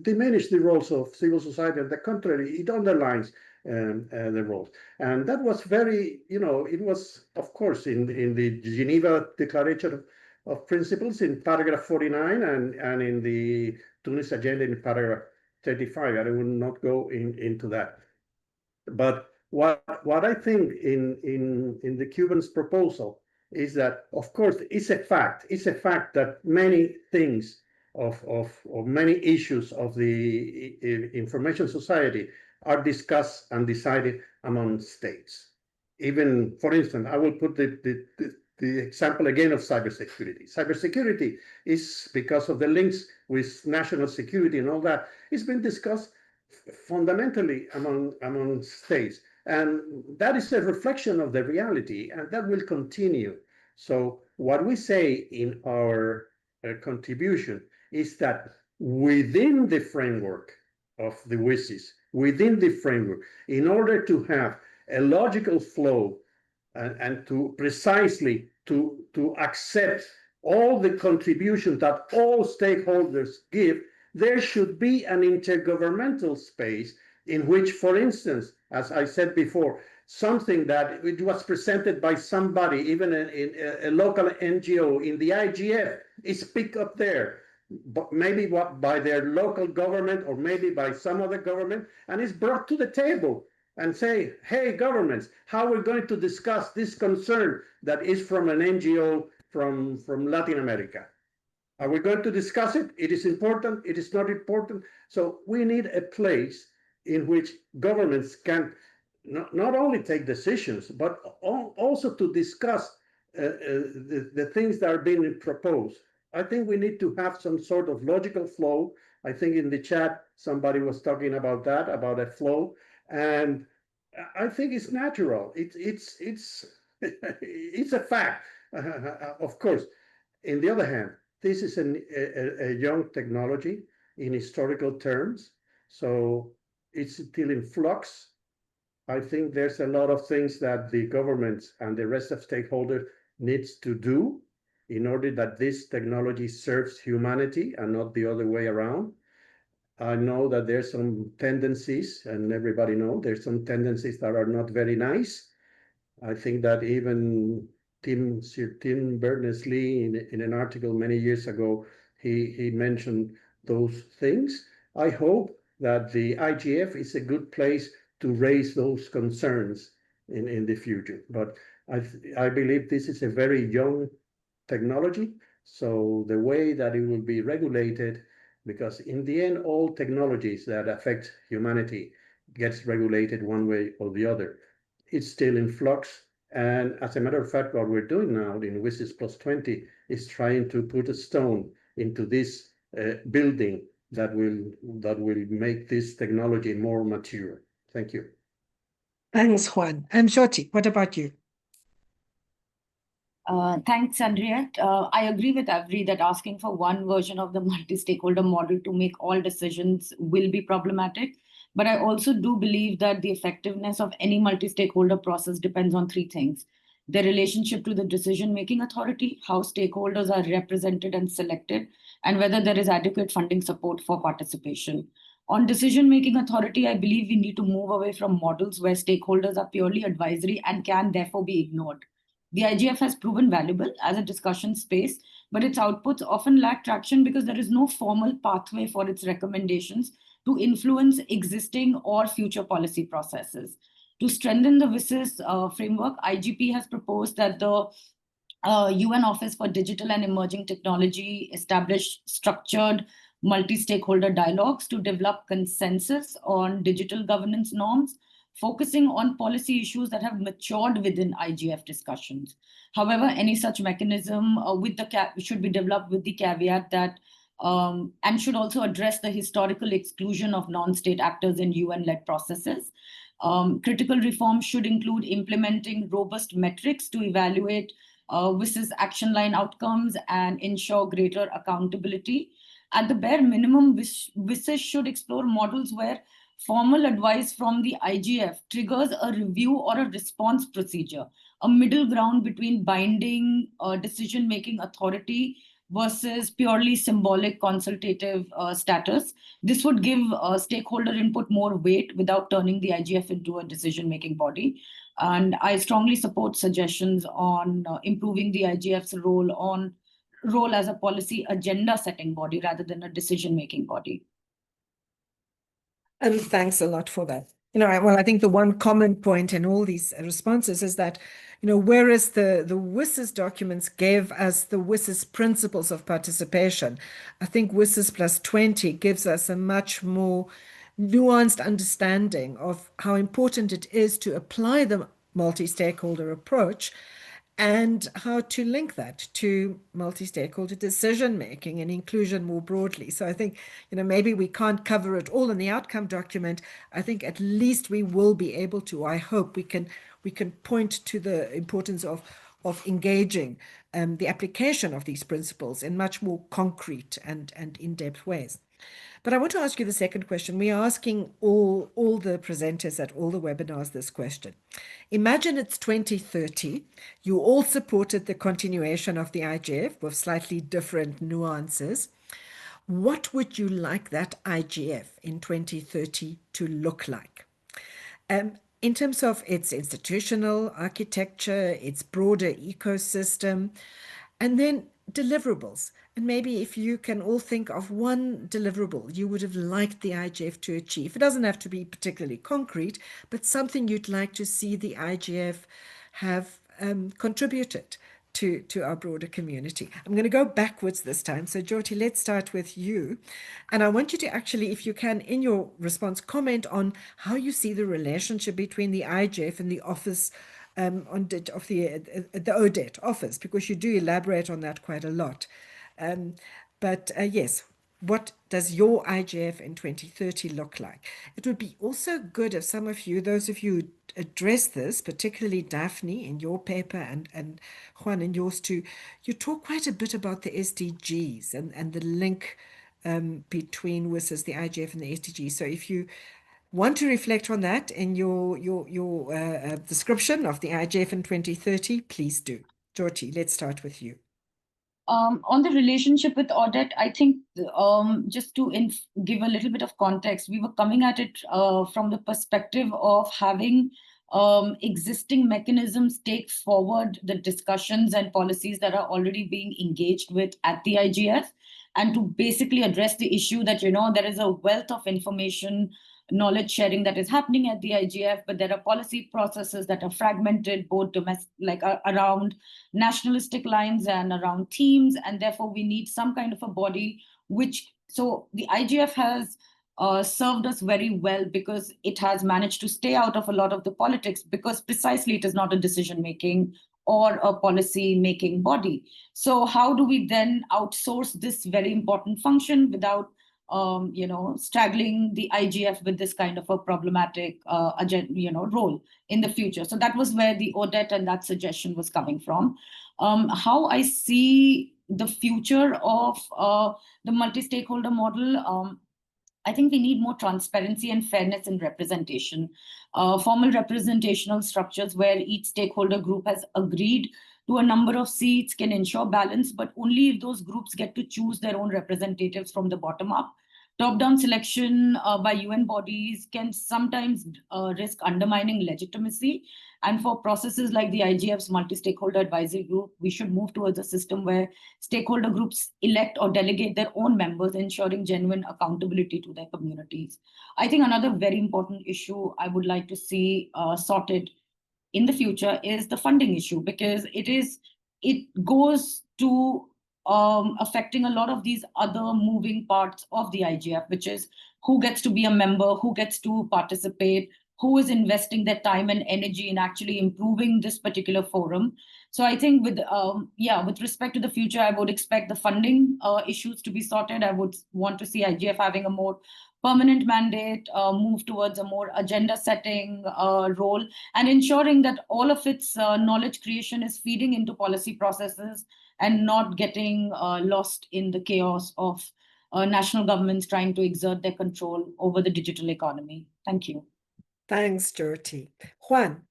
diminish the roles of civil society. On the contrary, it underlines the roles. And that was very, you know, it was, of course, in the Geneva Declaration of Principles in paragraph 49 and in the Tunis Agenda in paragraph 35. I will not go into that. But what I think in the Cubans' proposal is that, of course, it's a fact that many things of many issues of the information society are discussed and decided among states. Even, for instance, I will put the example again of cybersecurity. Cybersecurity is, because of the links with national security and all that, it's been discussed fundamentally among states. And that is a reflection of the reality, and that will continue. So what we say in our contribution is that within the framework of the WSIS, within the framework, in order to have a logical flow and to precisely to accept all the contributions that all stakeholders give, there should be an intergovernmental space in which, for instance, as I said before, something that it was presented by somebody, even in a local NGO in the IGF, is picked up there, but maybe by their local government or maybe by some other government, and is brought to the table and say, hey, governments, how we're going to discuss this concern that is from an NGO from Latin America. Are we going to discuss it? It is important, it is not important. So we need a place in which governments can not only take decisions, but also to discuss the things that are being proposed. I think we need to have some sort of logical flow. I think in the chat, somebody was talking about that, about a flow. And I think it's natural. It's a fact, of course. On the other hand, this is a young technology in historical terms, so it's still in flux. I think there's a lot of things that the governments and the rest of stakeholders needs to do in order that this technology serves humanity and not the other way around. I know that there's some tendencies, and everybody knows there's some tendencies that are not very nice. I think that even Tim Berners-Lee in an article many years ago, he mentioned those things. I hope that the IGF is a good place to raise those concerns in the future. But I believe this is a very young technology. So the way that it will be regulated, because in the end, all technologies that affect humanity gets regulated one way or the other. It's still in flux. And as a matter of fact, what we're doing now in WSIS+20 is trying to put a stone into this building that will make this technology more mature. Thank you. Thanks, Juan. Jyoti, what about you? Thanks, Henriette. I agree with Avery that asking for one version of the multi-stakeholder model to make all decisions will be problematic. But I also do believe that the effectiveness of any multi-stakeholder process depends on three things: the relationship to the decision-making authority, how stakeholders are represented and selected, and whether there is adequate funding support for participation. On decision-making authority, I believe we need to move away from models where stakeholders are purely advisory and can therefore be ignored. The IGF has proven valuable as a discussion space, but its outputs often lack traction because there is no formal pathway for its recommendations to influence existing or future policy processes. To strengthen the WSIS framework, IGP has proposed that the UN Office for Digital and Emerging Technology establish structured multi-stakeholder dialogues to develop consensus on digital governance norms, focusing on policy issues that have matured within IGF discussions. However, any such mechanism should be developed with the caveat that and should also address the historical exclusion of non-state actors in UN-led processes. Critical reforms should include implementing robust metrics to evaluate WSIS action line outcomes and ensure greater accountability. At the bare minimum, WSIS should explore models where formal advice from the IGF triggers a review or a response procedure, a middle ground between binding decision-making authority versus purely symbolic consultative status. This would give stakeholder input more weight without turning the IGF into a decision-making body. And I strongly support suggestions on improving the IGF's role as a policy agenda-setting body rather than a decision-making body. And thanks a lot for that. Well, I think the one common point in all these responses is that, whereas the WSIS documents gave us the WSIS principles of participation, I think WSIS+20 gives us a much more nuanced understanding of how important it is to apply the multi-stakeholder approach and how to link that to multi-stakeholder decision-making and inclusion more broadly. So I think, maybe we can't cover it all in the outcome document. I think at least we will be able to, I hope we can point to the importance of engaging the application of these principles in much more concrete and in-depth ways. But I want to ask you the second question. We are asking all the presenters at all the webinars this question. Imagine it's 2030. You all supported the continuation of the IGF with slightly different nuances. What would you like that IGF in 2030 to look like? In terms of its institutional architecture, its broader ecosystem, and then deliverables. And maybe if you can all think of one deliverable you would have liked the IGF to achieve. It doesn't have to be particularly concrete, but something you'd like to see the IGF have contributed to our broader community. I'm going to go backwards this time. So Jyoti, let's start with you. And I want you to actually, if you can, in your response, comment on how you see the relationship between the IGF and the office the ODET office, because you do elaborate on that quite a lot. But yes, what does your IGF in 2030 look like? It would be also good if some of you, those of you who address this, particularly Daphne in your paper and Juan in yours too, you talk quite a bit about the SDGs and the link between WSIS, the IGF and the SDGs. So if you want to reflect on that in your description of the IGF in 2030, please do. Jyoti, let's start with you. On the relationship with audit, I think just to give a little bit of context, we were coming at it from the perspective of having existing mechanisms take forward the discussions and policies that are already being engaged with at the IGF. and to basically address the issue that, there is a wealth of information, knowledge sharing that is happening at the IGF, but there are policy processes that are fragmented, both domestic, around nationalistic lines and around themes, and therefore we need some kind of a body so the IGF has served us very well because it has managed to stay out of a lot of the politics, because precisely it is not a decision-making or a policy-making body. So how do we then outsource this very important function without straggling the IGF with this kind of a problematic role in the future? So that was where the audit and that suggestion was coming from. How I see the future of the multi-stakeholder model, I think we need more transparency and fairness in representation. Formal representational structures where each stakeholder group has agreed to a number of seats can ensure balance, but only if those groups get to choose their own representatives from the bottom up. Top-down selection by UN bodies can sometimes risk undermining legitimacy. And for processes like the IGF's multi-stakeholder advisory group, we should move towards a system where stakeholder groups elect or delegate their own members, ensuring genuine accountability to their communities. I think another very important issue I would like to see sorted in the future is the funding issue, because it goes to affecting a lot of these other moving parts of the IGF, which is who gets to be a member, who gets to participate, who is investing their time and energy in actually improving this particular forum. So I think with respect to the future, I would expect the funding issues to be sorted. I would want to see IGF having a more permanent mandate, move towards a more agenda setting role, and ensuring that all of its knowledge creation is feeding into policy processes and not getting lost in the chaos of national governments trying to exert their control over the digital economy. Thank you. Thanks, Jyoti. Juan.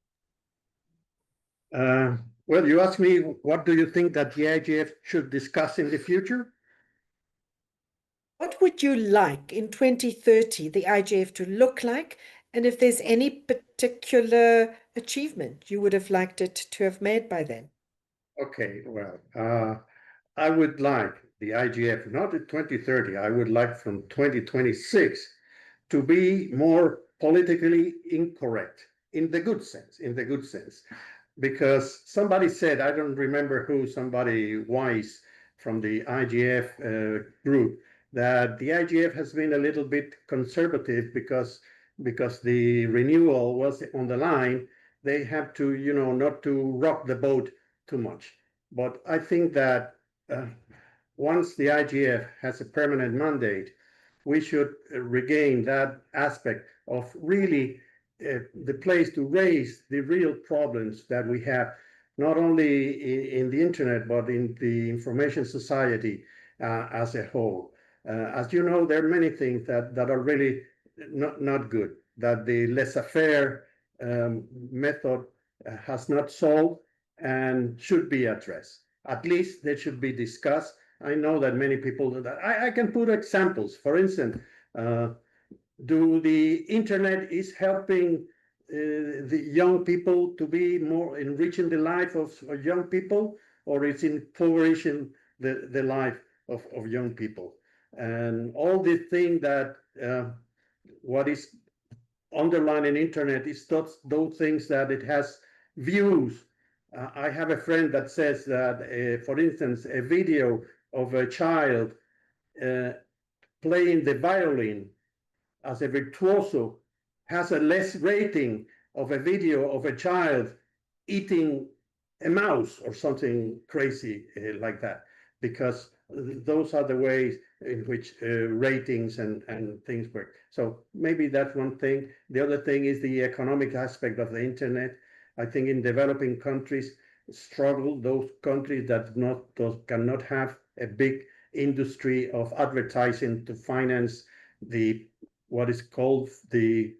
Well, you asked me, what do you think that the IGF should discuss in the future? What would you like in 2030 the IGF to look like? And if there's any particular achievement you would have liked it to have made by then? Okay, well, I would like the IGF, not in 2030, I would like from 2026 to be more politically incorrect, in the good sense, because somebody said, I don't remember who, somebody wise from the IGF group, that the IGF has been a little bit conservative because the renewal was on the line. They have to, not to rock the boat too much. But I think that once the IGF has a permanent mandate, we should regain that aspect of really the place to raise the real problems that we have, not only in the internet, but in the information society as a whole. As you know, there are many things that are really not good, that the laissez-faire method has not solved and should be addressed. At least they should be discussed. I know that many people do that. I can put examples. For instance, do the internet is helping the young people to be more enriching the life of young people, or it's impoverishing the life of young people? And all the thing that what is underlying in internet is those things that it has views. I have a friend that says that, for instance, a video of a child playing the violin as a virtuoso has a less rating of a video of a child eating a mouse or something crazy like that, because those are the ways in which ratings and things work. So maybe that's one thing. The other thing is the economic aspect of the internet. I think in developing countries struggle, those countries that cannot have a big industry of advertising to finance what is called the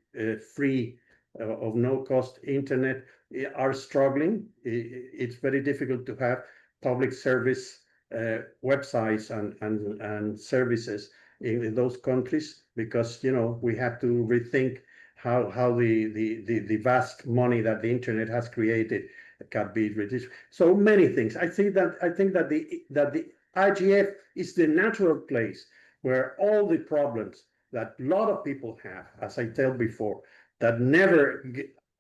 free of no cost internet are struggling. It's very difficult to have public service websites and services in those countries, because we have to rethink how the vast money that the internet has created can be reduced. So many things. I think that IGF is the natural place where all the problems that a lot of people have, as I told before, that never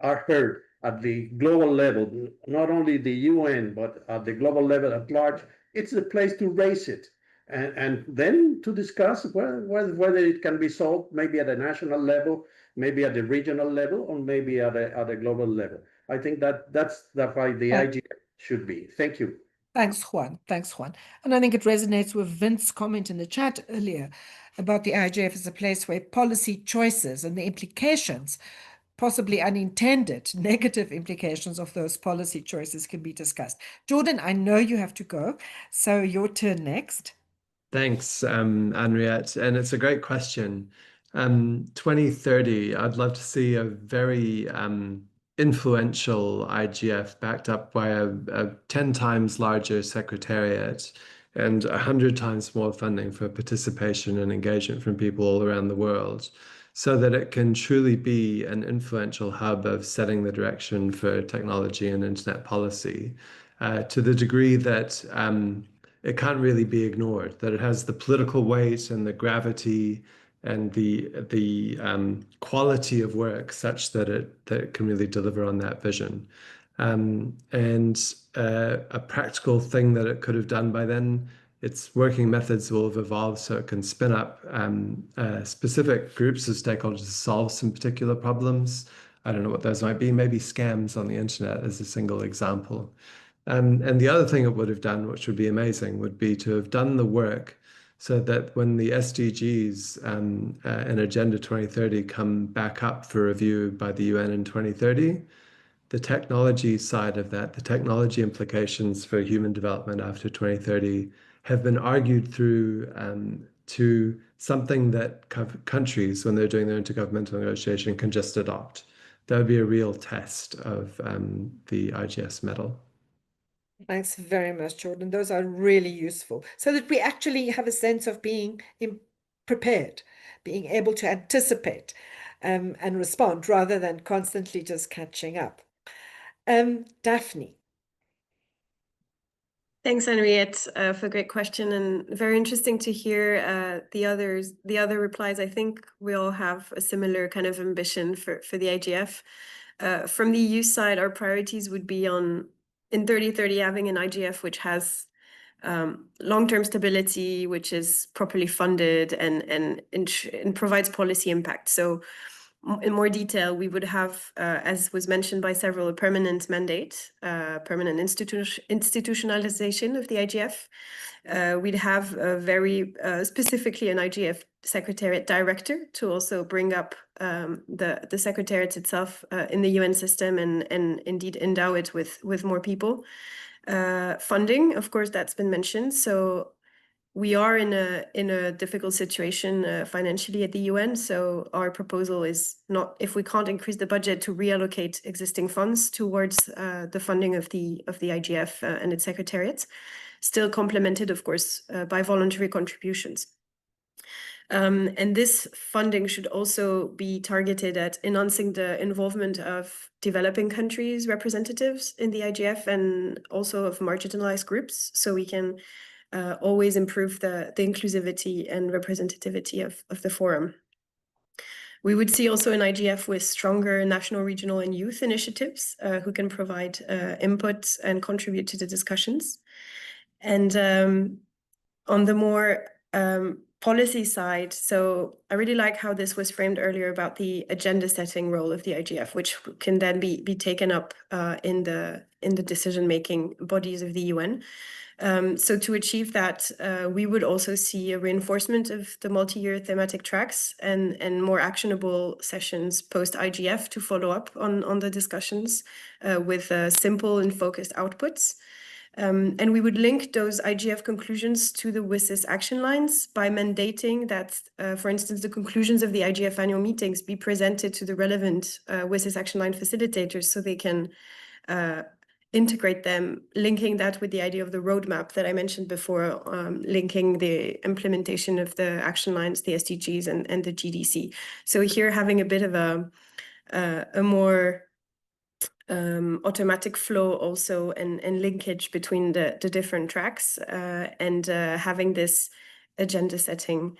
are heard at the global level, not only the UN, but at the global level at large, it's the place to raise it. And then to discuss whether it can be solved, maybe at a national level, maybe at the regional level, or maybe at a global level. I think that's why the IGF should be. Thank you. Thanks, Juan. Thanks, Juan. And I think it resonates with Vince's comment in the chat earlier about the IGF as a place where policy choices and the implications, possibly unintended negative implications of those policy choices, can be discussed. Jordan, I know you have to go, so your turn next. Thanks, Henriette. And it's a great question. 2030, I'd love to see a very influential IGF backed up by a 10 times larger secretariat and 100 times more funding for participation and engagement from people all around the world, so that it can truly be an influential hub of setting the direction for technology and internet policy, to the degree that it can't really be ignored, that it has the political weight and the gravity and the quality of work such that it can really deliver on that vision. And a practical thing that it could have done by then, its working methods will have evolved so it can spin up specific groups of stakeholders to solve some particular problems. I don't know what those might be, maybe scams on the internet as a single example. And the other thing it would have done, which would be amazing, would be to have done the work so that when the SDGs and Agenda 2030 come back up for review by the UN in 2030, the technology side of that, the technology implications for human development after 2030 have been argued through to something that countries, when they're doing their intergovernmental negotiation, can just adopt. That would be a real test of the IGS medal. Thanks very much, Jordan. Those are really useful, so that we actually have a sense of being prepared, being able to anticipate and respond rather than constantly just catching up. Daphne. Thanks, Henriette, for a great question, and very interesting to hear the other replies. I think we all have a similar kind of ambition for the IGF. From the EU side, our priorities would be on, in 2030, having an IGF which has long-term stability, which is properly funded and provides policy impact. So in more detail, we would have, as was mentioned by several, a permanent mandate, permanent institutionalization of the IGF. We'd have very specifically an IGF Secretariat Director to also bring up the Secretariat itself in the UN system and indeed endow it with more people. Funding, of course, that's been mentioned. So we are in a difficult situation financially at the UN. So our proposal is not, if we can't increase the budget, to reallocate existing funds towards the funding of the IGF and its secretariats, still complemented, of course, by voluntary contributions. And this funding should also be targeted at enhancing the involvement of developing countries' representatives in the IGF and also of marginalized groups, so we can always improve the inclusivity and representativity of the forum. We would see also an IGF with stronger national, regional, and youth initiatives who can provide input and contribute to the discussions. And on the more policy side, so I really like how this was framed earlier about the agenda setting role of the IGF, which can then be taken up in the decision-making bodies of the UN. So to achieve that, we would also see a reinforcement of the multi-year thematic tracks and more actionable sessions post-IGF to follow up on the discussions with simple and focused outputs. And we would link those IGF conclusions to the WSIS action lines by mandating that, for instance, the conclusions of the IGF annual meetings be presented to the relevant WSIS action line facilitators so they can integrate them, linking that with the idea of the roadmap that I mentioned before, linking the implementation of the action lines, the SDGs and the GDC. So here having a bit of a more automatic flow also and linkage between the different tracks and having this agenda setting,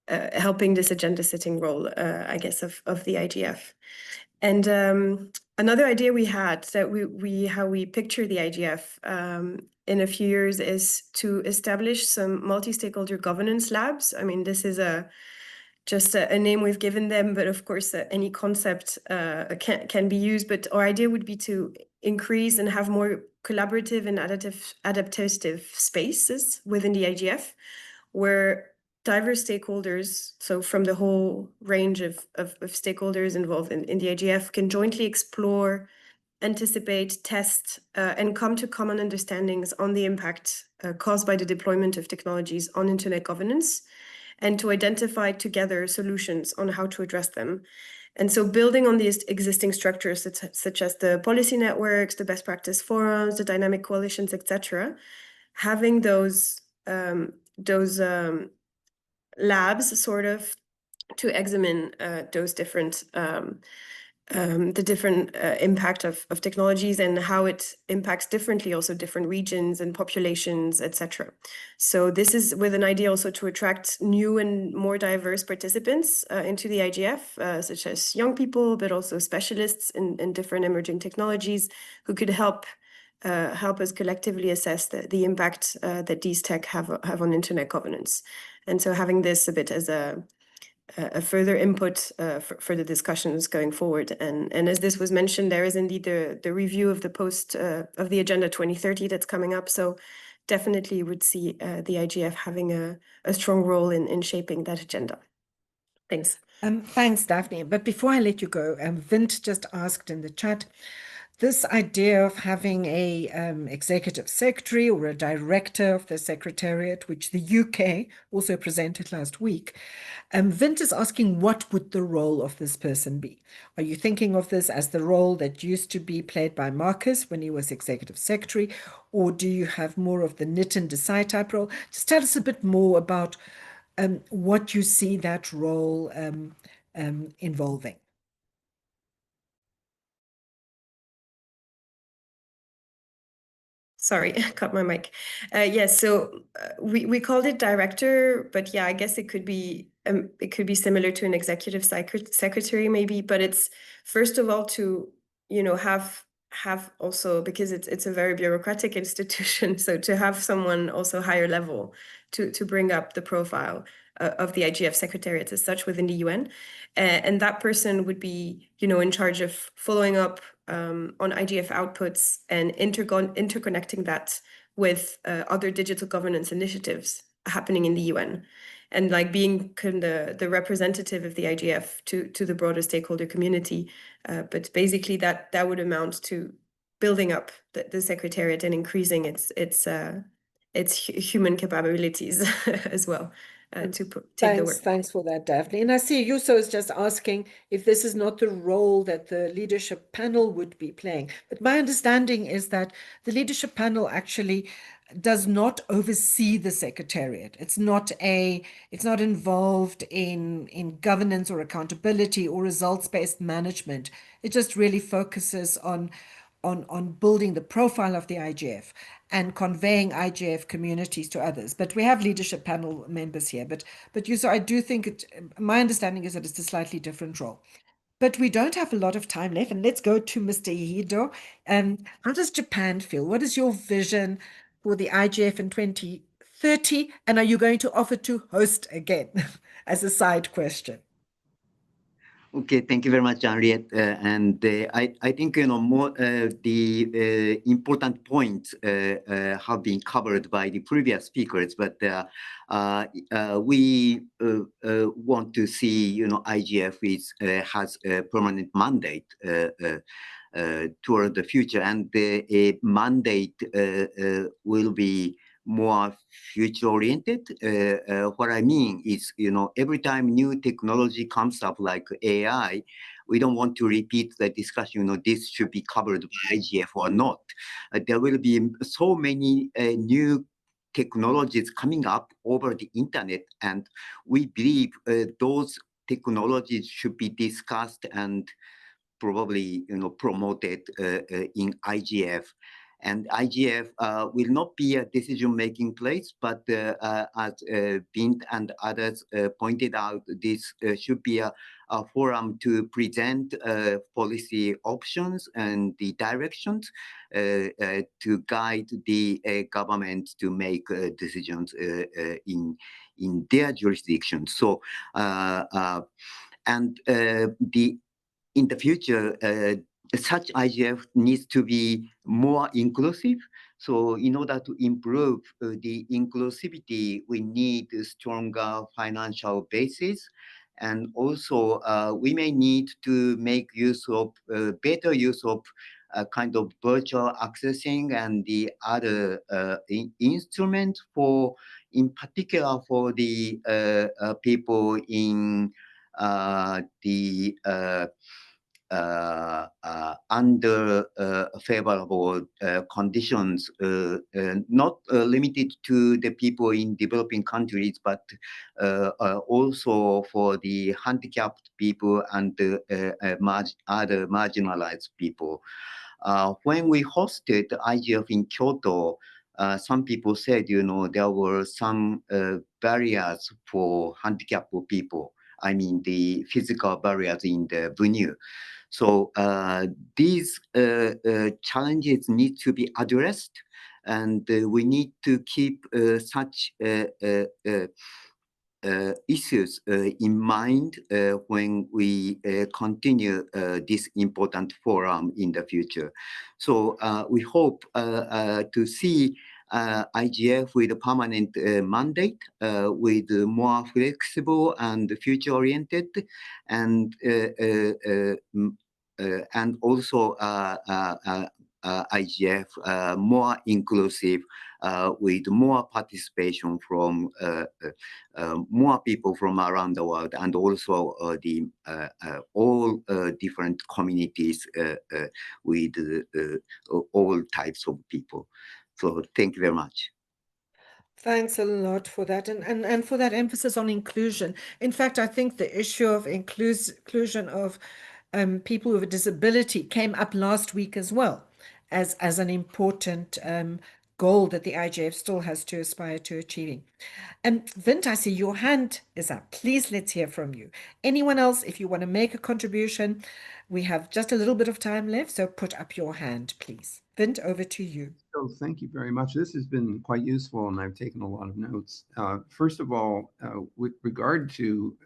helping this agenda setting role, I guess, of the IGF. And another idea we had that how we picture the IGF in a few years is to establish some multi-stakeholder governance labs. I mean, this is just a name we've given them, but of course any concept can be used. But our idea would be to increase and have more collaborative and adaptive spaces within the IGF, where diverse stakeholders, so from the whole range of stakeholders involved in the IGF, can jointly explore, anticipate, test, and come to common understandings on the impact caused by the deployment of technologies on internet governance, and to identify together solutions on how to address them. And so building on these existing structures, such as the policy networks, the best practice forums, the dynamic coalitions, etc., having those labs sort of to examine those different the different impact of technologies and how it impacts differently also different regions and populations, etc. So this is with an idea also to attract new and more diverse participants into the IGF, such as young people, but also specialists in different emerging technologies who could help us collectively assess the impact that these tech have on internet governance. And so having this a bit as a further input for the discussions going forward. And as this was mentioned, there is indeed the review of the post of the Agenda 2030 that's coming up. So definitely would see the IGF having a strong role in shaping that agenda. Thanks. Thanks, Daphne. But before I let you go, Vint just asked in the chat, this idea of having a executive secretary or a director of the secretariat, which the UK also presented last week, Vint is asking, what would the role of this person be? Are you thinking of this as the role that used to be played by Marcus when he was executive secretary, or do you have more of the knit and decide type role? Just tell us a bit more about what you see that role involving. Sorry, cut my mic. Yes, so we called it director, but yeah, I guess it could be similar to an executive secretary maybe. But it's first of all to have also, because it's a very bureaucratic institution, so to have someone also higher level to bring up the profile of the IGF secretariat as such within the UN, and that person would be in charge of following up on IGF outputs and interconnecting that with other digital governance initiatives happening in the UN, and like being kind of the representative of the IGF to the broader stakeholder community. But basically that would amount to building up the secretariat and increasing its human capabilities as well. To take the work. Thanks for that, Daphne. And I see Yuso is just asking if this is not the role that the leadership panel would be playing. But my understanding is that the leadership panel actually does not oversee the secretariat. It's not involved in governance or accountability or results-based management. It just really focuses on building the profile of the IGF and conveying IGF communities to others. But we have leadership panel members here. But Yuso, I do think my understanding is that it's a slightly different role. But we don't have a lot of time left, and let's go to Mr. Ihido. How does Japan feel? What is your vision for the IGF in 2030? And are you going to offer to host again as a side question? Okay, thank you very much, Henriette. I think more the important points have been covered by the previous speakers, but we want to see IGF has a permanent mandate toward the future, and the mandate will be more future oriented. What I mean is, every time new technology comes up like AI, we don't want to repeat the discussion, this should be covered by IGF or not. There will be so many new technologies coming up over the internet, and we believe those technologies should be discussed and probably promoted in IGF. And IGF will not be a decision-making place, but as Bint and others pointed out, this should be a forum to present policy options and the directions to guide the government to make decisions in their jurisdiction. So, in the future, such IGF needs to be more inclusive. So in order to improve the inclusivity, we need a stronger financial basis. And also, we may need to make use of better use of kind of virtual accessing and the other instruments for, in particular, for the people in the under favorable conditions, not limited to the people in developing countries, but also for the handicapped people and other marginalized people. When we hosted IGF in Kyoto, some people said, there were some barriers for handicapped people. I mean, the physical barriers in the venue. So these challenges need to be addressed, and we need to keep such issues in mind when we continue this important forum in the future. So we hope to see IGF with a permanent mandate, with more flexible and future-oriented, and also IGF more inclusive, with more participation from more people from around the world, and also the all different communities with all types of people. So thank you very much. Thanks a lot for that, and for that emphasis on inclusion. In fact, I think the issue of inclusion of people with a disability came up last week as well as an important goal that the IGF still has to aspire to achieving. Vint, I see your hand is up. Please, let's hear from you. Anyone else, if you want to make a contribution, we have just a little bit of time left, so put up your hand, please. Vint, over to you. So thank you very much. This has been quite useful, and I've taken a lot of notes. First of all, with regard to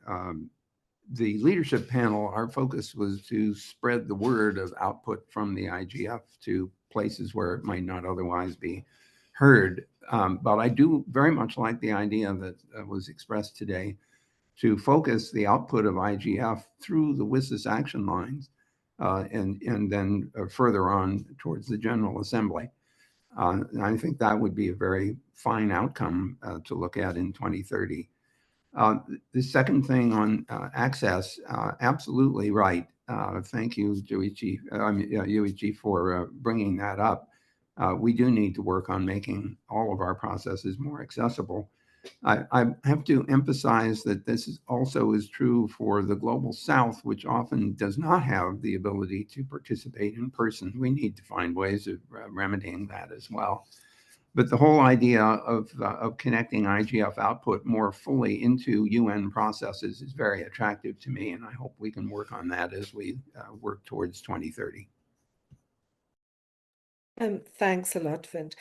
the leadership panel, our focus was to spread the word of output from the IGF to places where it might not otherwise be heard. But I do very much like the idea that was expressed today to focus the output of IGF through the WSIS action lines and then further on towards the General Assembly. And I think that would be a very fine outcome to look at in 2030. The second thing on access, absolutely right. Thank you, Yuichi, for bringing that up. We do need to work on making all of our processes more accessible. I have to emphasize that this also is true for the Global South, which often does not have the ability to participate in person. We need to find ways of remedying that as well. But the whole idea of connecting IGF output more fully into UN processes is very attractive to me, and I hope we can work on that as we work towards 2030. Thanks a lot, Vint.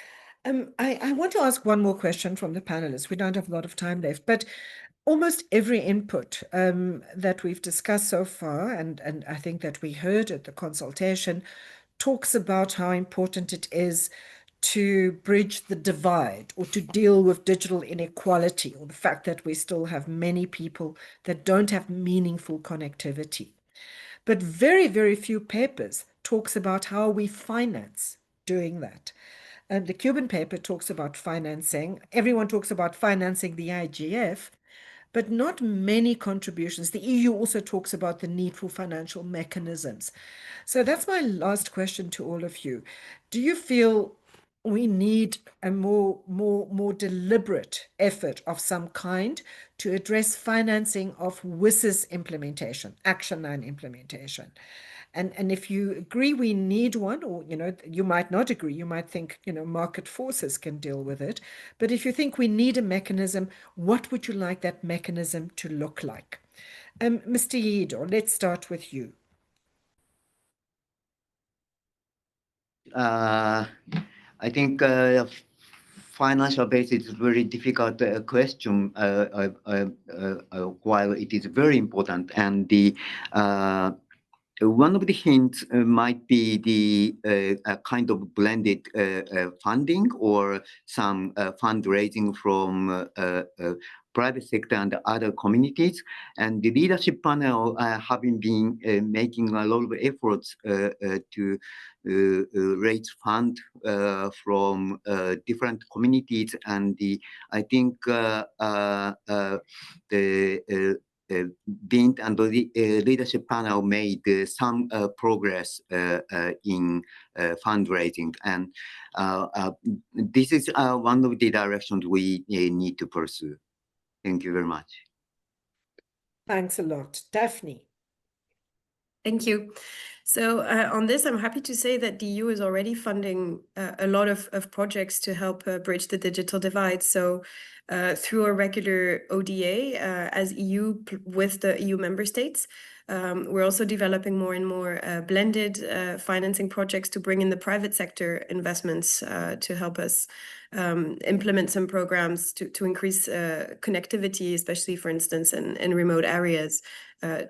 I want to ask one more question from the panelists. We don't have a lot of time left, but almost every input that we've discussed so far, and I think that we heard at the consultation, talks about how important it is to bridge the divide or to deal with digital inequality, or the fact that we still have many people that don't have meaningful connectivity. But very, very few papers talks about how we finance doing that. And the Cuban paper talks about financing. Everyone talks about financing the IGF, but not many contributions. The EU also talks about the need for financial mechanisms. So that's my last question to all of you. Do you feel we need a more deliberate effort of some kind to address financing of WSIS implementation, Action 9 implementation? And if you agree we need one, or, you might not agree, you might think, market forces can deal with it. But if you think we need a mechanism, what would you like that mechanism to look like? Mr. Yido, let's start with you. I think financial base is a very difficult question, while it is very important. And one of the hints might be the kind of blended funding or some fundraising from private sector and other communities. And the leadership panel having been making a lot of efforts to raise fund from different communities. And I think the Bint and the leadership panel made some progress in fundraising, and this is one of the directions we need to pursue. Thank you very much. Thanks a lot. Daphne. Thank you. So on this, I'm happy to say that the EU is already funding a lot of projects to help bridge the digital divide. So through a regular ODA as EU with the EU member states, we're also developing more and more blended financing projects to bring in the private sector investments to help us implement some programs to increase connectivity, especially, for instance, in remote areas,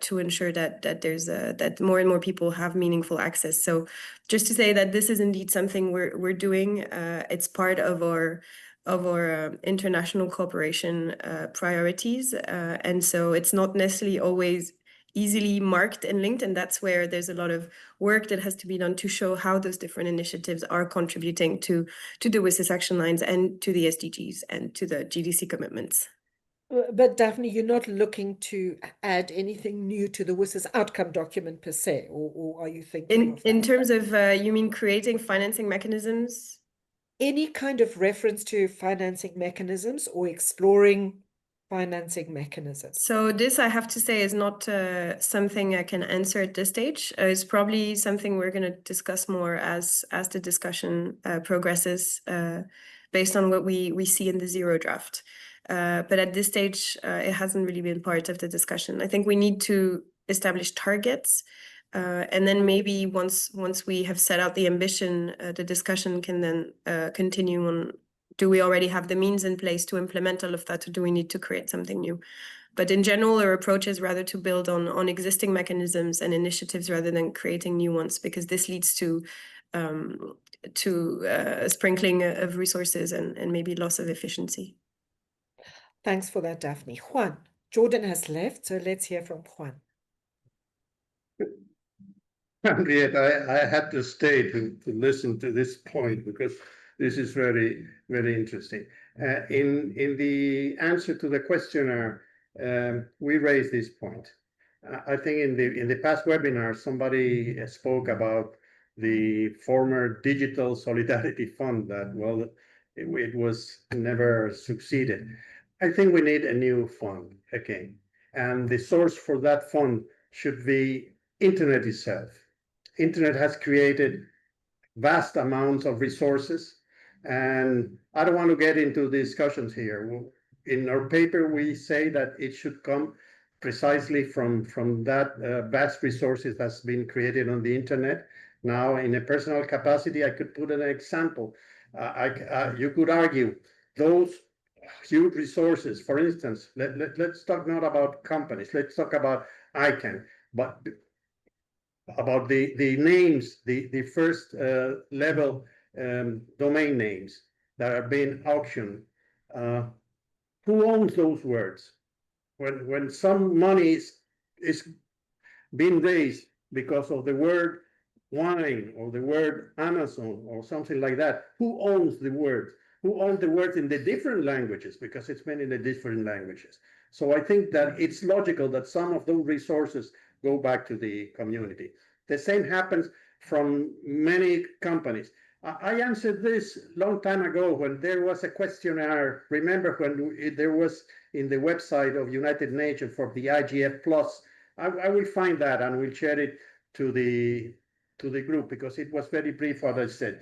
to ensure that there's that more and more people have meaningful access. So just to say that this is indeed something we're doing. It's part of our international cooperation priorities, and so it's not necessarily always easily marked and linked, and that's where there's a lot of work that has to be done to show how those different initiatives are contributing to the WSIS action lines and to the SDGs and to the GDC commitments. But Daphne, you're not looking to add anything new to the WSIS outcome document per se, or are you thinking in terms of you mean creating financing mechanisms? Any kind of reference to financing mechanisms or exploring financing mechanisms? So this, I have to say, is not something I can answer at this stage. It's probably something we're going to discuss more as the discussion progresses, based on what we see in the zero draft. But at this stage, it hasn't really been part of the discussion. I think we need to establish targets, and then maybe once we have set out the ambition, the discussion can then continue on. Do we already have the means in place to implement all of that, or do we need to create something new? But in general, our approach is rather to build on existing mechanisms and initiatives rather than creating new ones, because this leads to sprinkling of resources and maybe loss of efficiency. Thanks for that, Daphne. Juan, Jordan has left, so let's hear from Juan. Henriette, I had to stay to listen to this point because this is very, very interesting. In the answer to the questionnaire, we raised this point. I think in the past webinar, somebody spoke about the former Digital Solidarity Fund that, well, it was never succeeded. I think we need a new fund again. And the source for that fund should be Internet itself. Internet has created vast amounts of resources, and I don't want to get into discussions here. In our paper, we say that it should come precisely from that vast resources that's been created on the Internet. Now, in a personal capacity, I could put an example. You could argue those huge resources. For instance, let's talk not about companies. Let's talk about ICANN, but about the names, the first level domain names that are being auctioned. Who owns those words? When some money is being raised because of the word wine or the word Amazon or something like that, who owns the words? Who owns the words in the different languages? Because it's been in the different languages. So I think that it's logical that some of those resources go back to the community. The same happens from many companies. I answered this long time ago when there was a questionnaire. Remember when there was in the website of United Nations for the IGF+. I will find that and we'll share it to the group, because it was very brief what I said.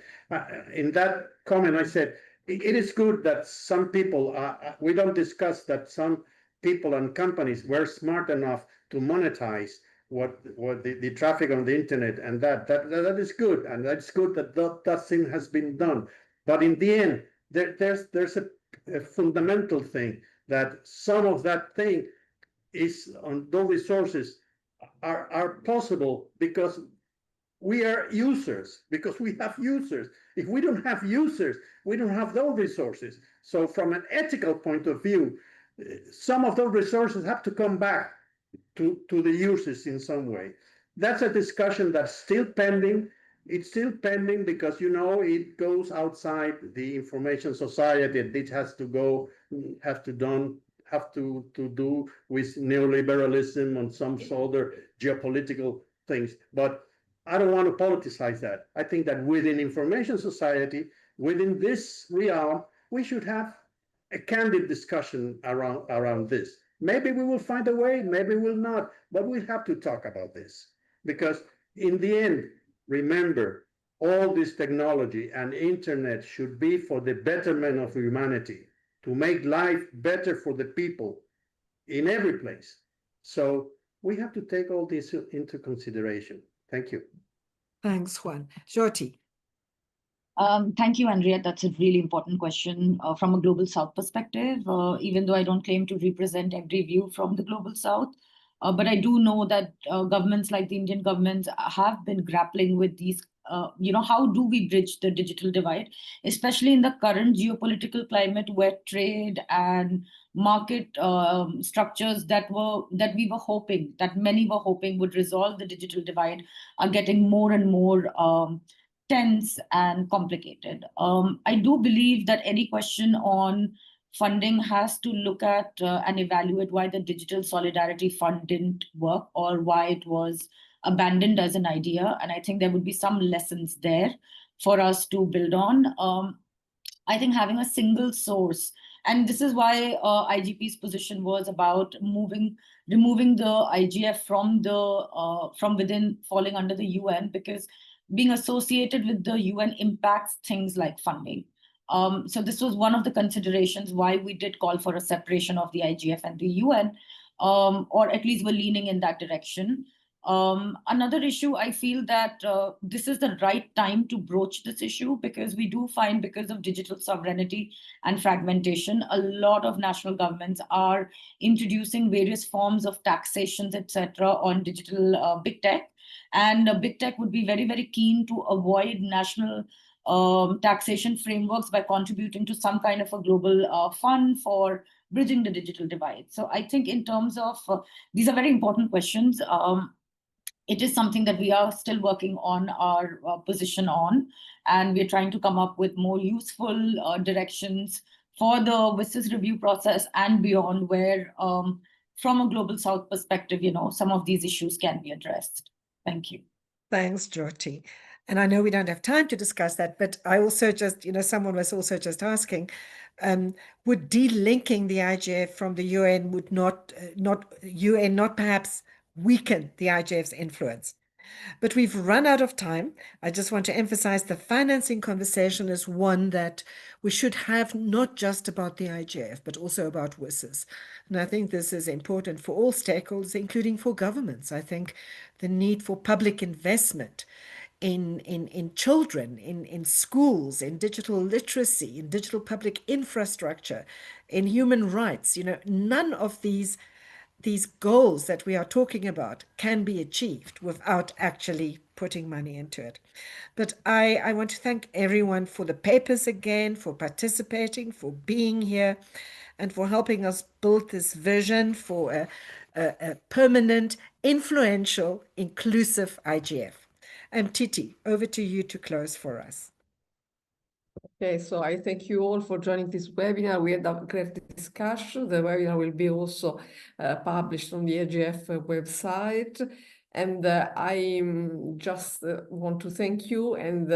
In that comment, I said, it is good that some people, we don't discuss that some people and companies were smart enough to monetize what the traffic on the internet, and that is good, and that's good that thing has been done. But in the end, there's a fundamental thing, that some of that thing is on those resources are possible because we are users, because we have users. If we don't have users, we don't have those resources. So from an ethical point of view, some of those resources have to come back to the users in some way. That's a discussion that's still pending. It's still pending because, you know, it goes outside the information society, and it has to do with neoliberalism and some other geopolitical things. But I don't want to politicize that. I think that within information society, within this realm, we should have a candid discussion around this. Maybe we will find a way, maybe we'll not, but we have to talk about this. Because in the end, remember, all this technology and internet should be for the betterment of humanity, to make life better for the people in every place. So we have to take all this into consideration. Thank you. Thanks, Juan. Jyoti. Thank you, Andrea. That's a really important question from a Global South perspective, even though I don't claim to represent every view from the Global South. But I do know that governments like the Indian government have been grappling with these, how do we bridge the digital divide, especially in the current geopolitical climate where trade and market structures that many were hoping would resolve the digital divide are getting more and more tense and complicated. I do believe that any question on funding has to look at and evaluate why the Digital Solidarity Fund didn't work or why it was abandoned as an idea. And I think there would be some lessons there for us to build on. I think having a single source, and this is why IGP's position was about removing the IGF from within, falling under the UN, because being associated with the UN impacts things like funding. So this was one of the considerations why we did call for a separation of the IGF and the UN, or at least we're leaning in that direction. Another issue, I feel that this is the right time to broach this issue, because we do find, because of digital sovereignty and fragmentation, a lot of national governments are introducing various forms of taxations, etc., on digital big tech. And big tech would be very, very keen to avoid national taxation frameworks by contributing to some kind of a global fund for bridging the digital divide. So I think in terms of, these are very important questions. It is something that we are still working on our position on, and we're trying to come up with more useful directions for the WSIS review process and beyond, where from a Global South perspective, some of these issues can be addressed. Thank you. Thanks, Jyoti. And I know we don't have time to discuss that, but I also just, someone was also just asking, would delinking the IGF from the UN would not perhaps weaken the IGF's influence? But we've run out of time. I just want to emphasize the financing conversation is one that we should have, not just about the IGF, but also about WSIS. And I think this is important for all stakeholders, including for governments. I think the need for public investment in children, in schools, in digital literacy, in digital public infrastructure, in human rights, none of these goals that we are talking about can be achieved without actually putting money into it. But I want to thank everyone for the papers again, for participating, for being here, and for helping us build this vision for a permanent, influential, inclusive IGF. Titi, over to you to close for us. Okay, so I thank you all for joining this webinar. We had a great discussion. The webinar will be also published on the IGF website. And I just want to thank you and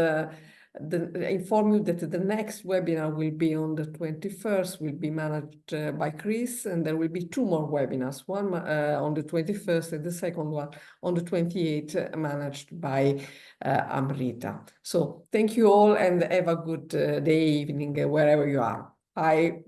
inform you that the next webinar will be on the 21st, will be managed by Chris, and there will be 2 more webinars, one on the 21st and the second one on the 28th, managed by Amrita. So thank you all and have a good day, evening, wherever you are. Bye.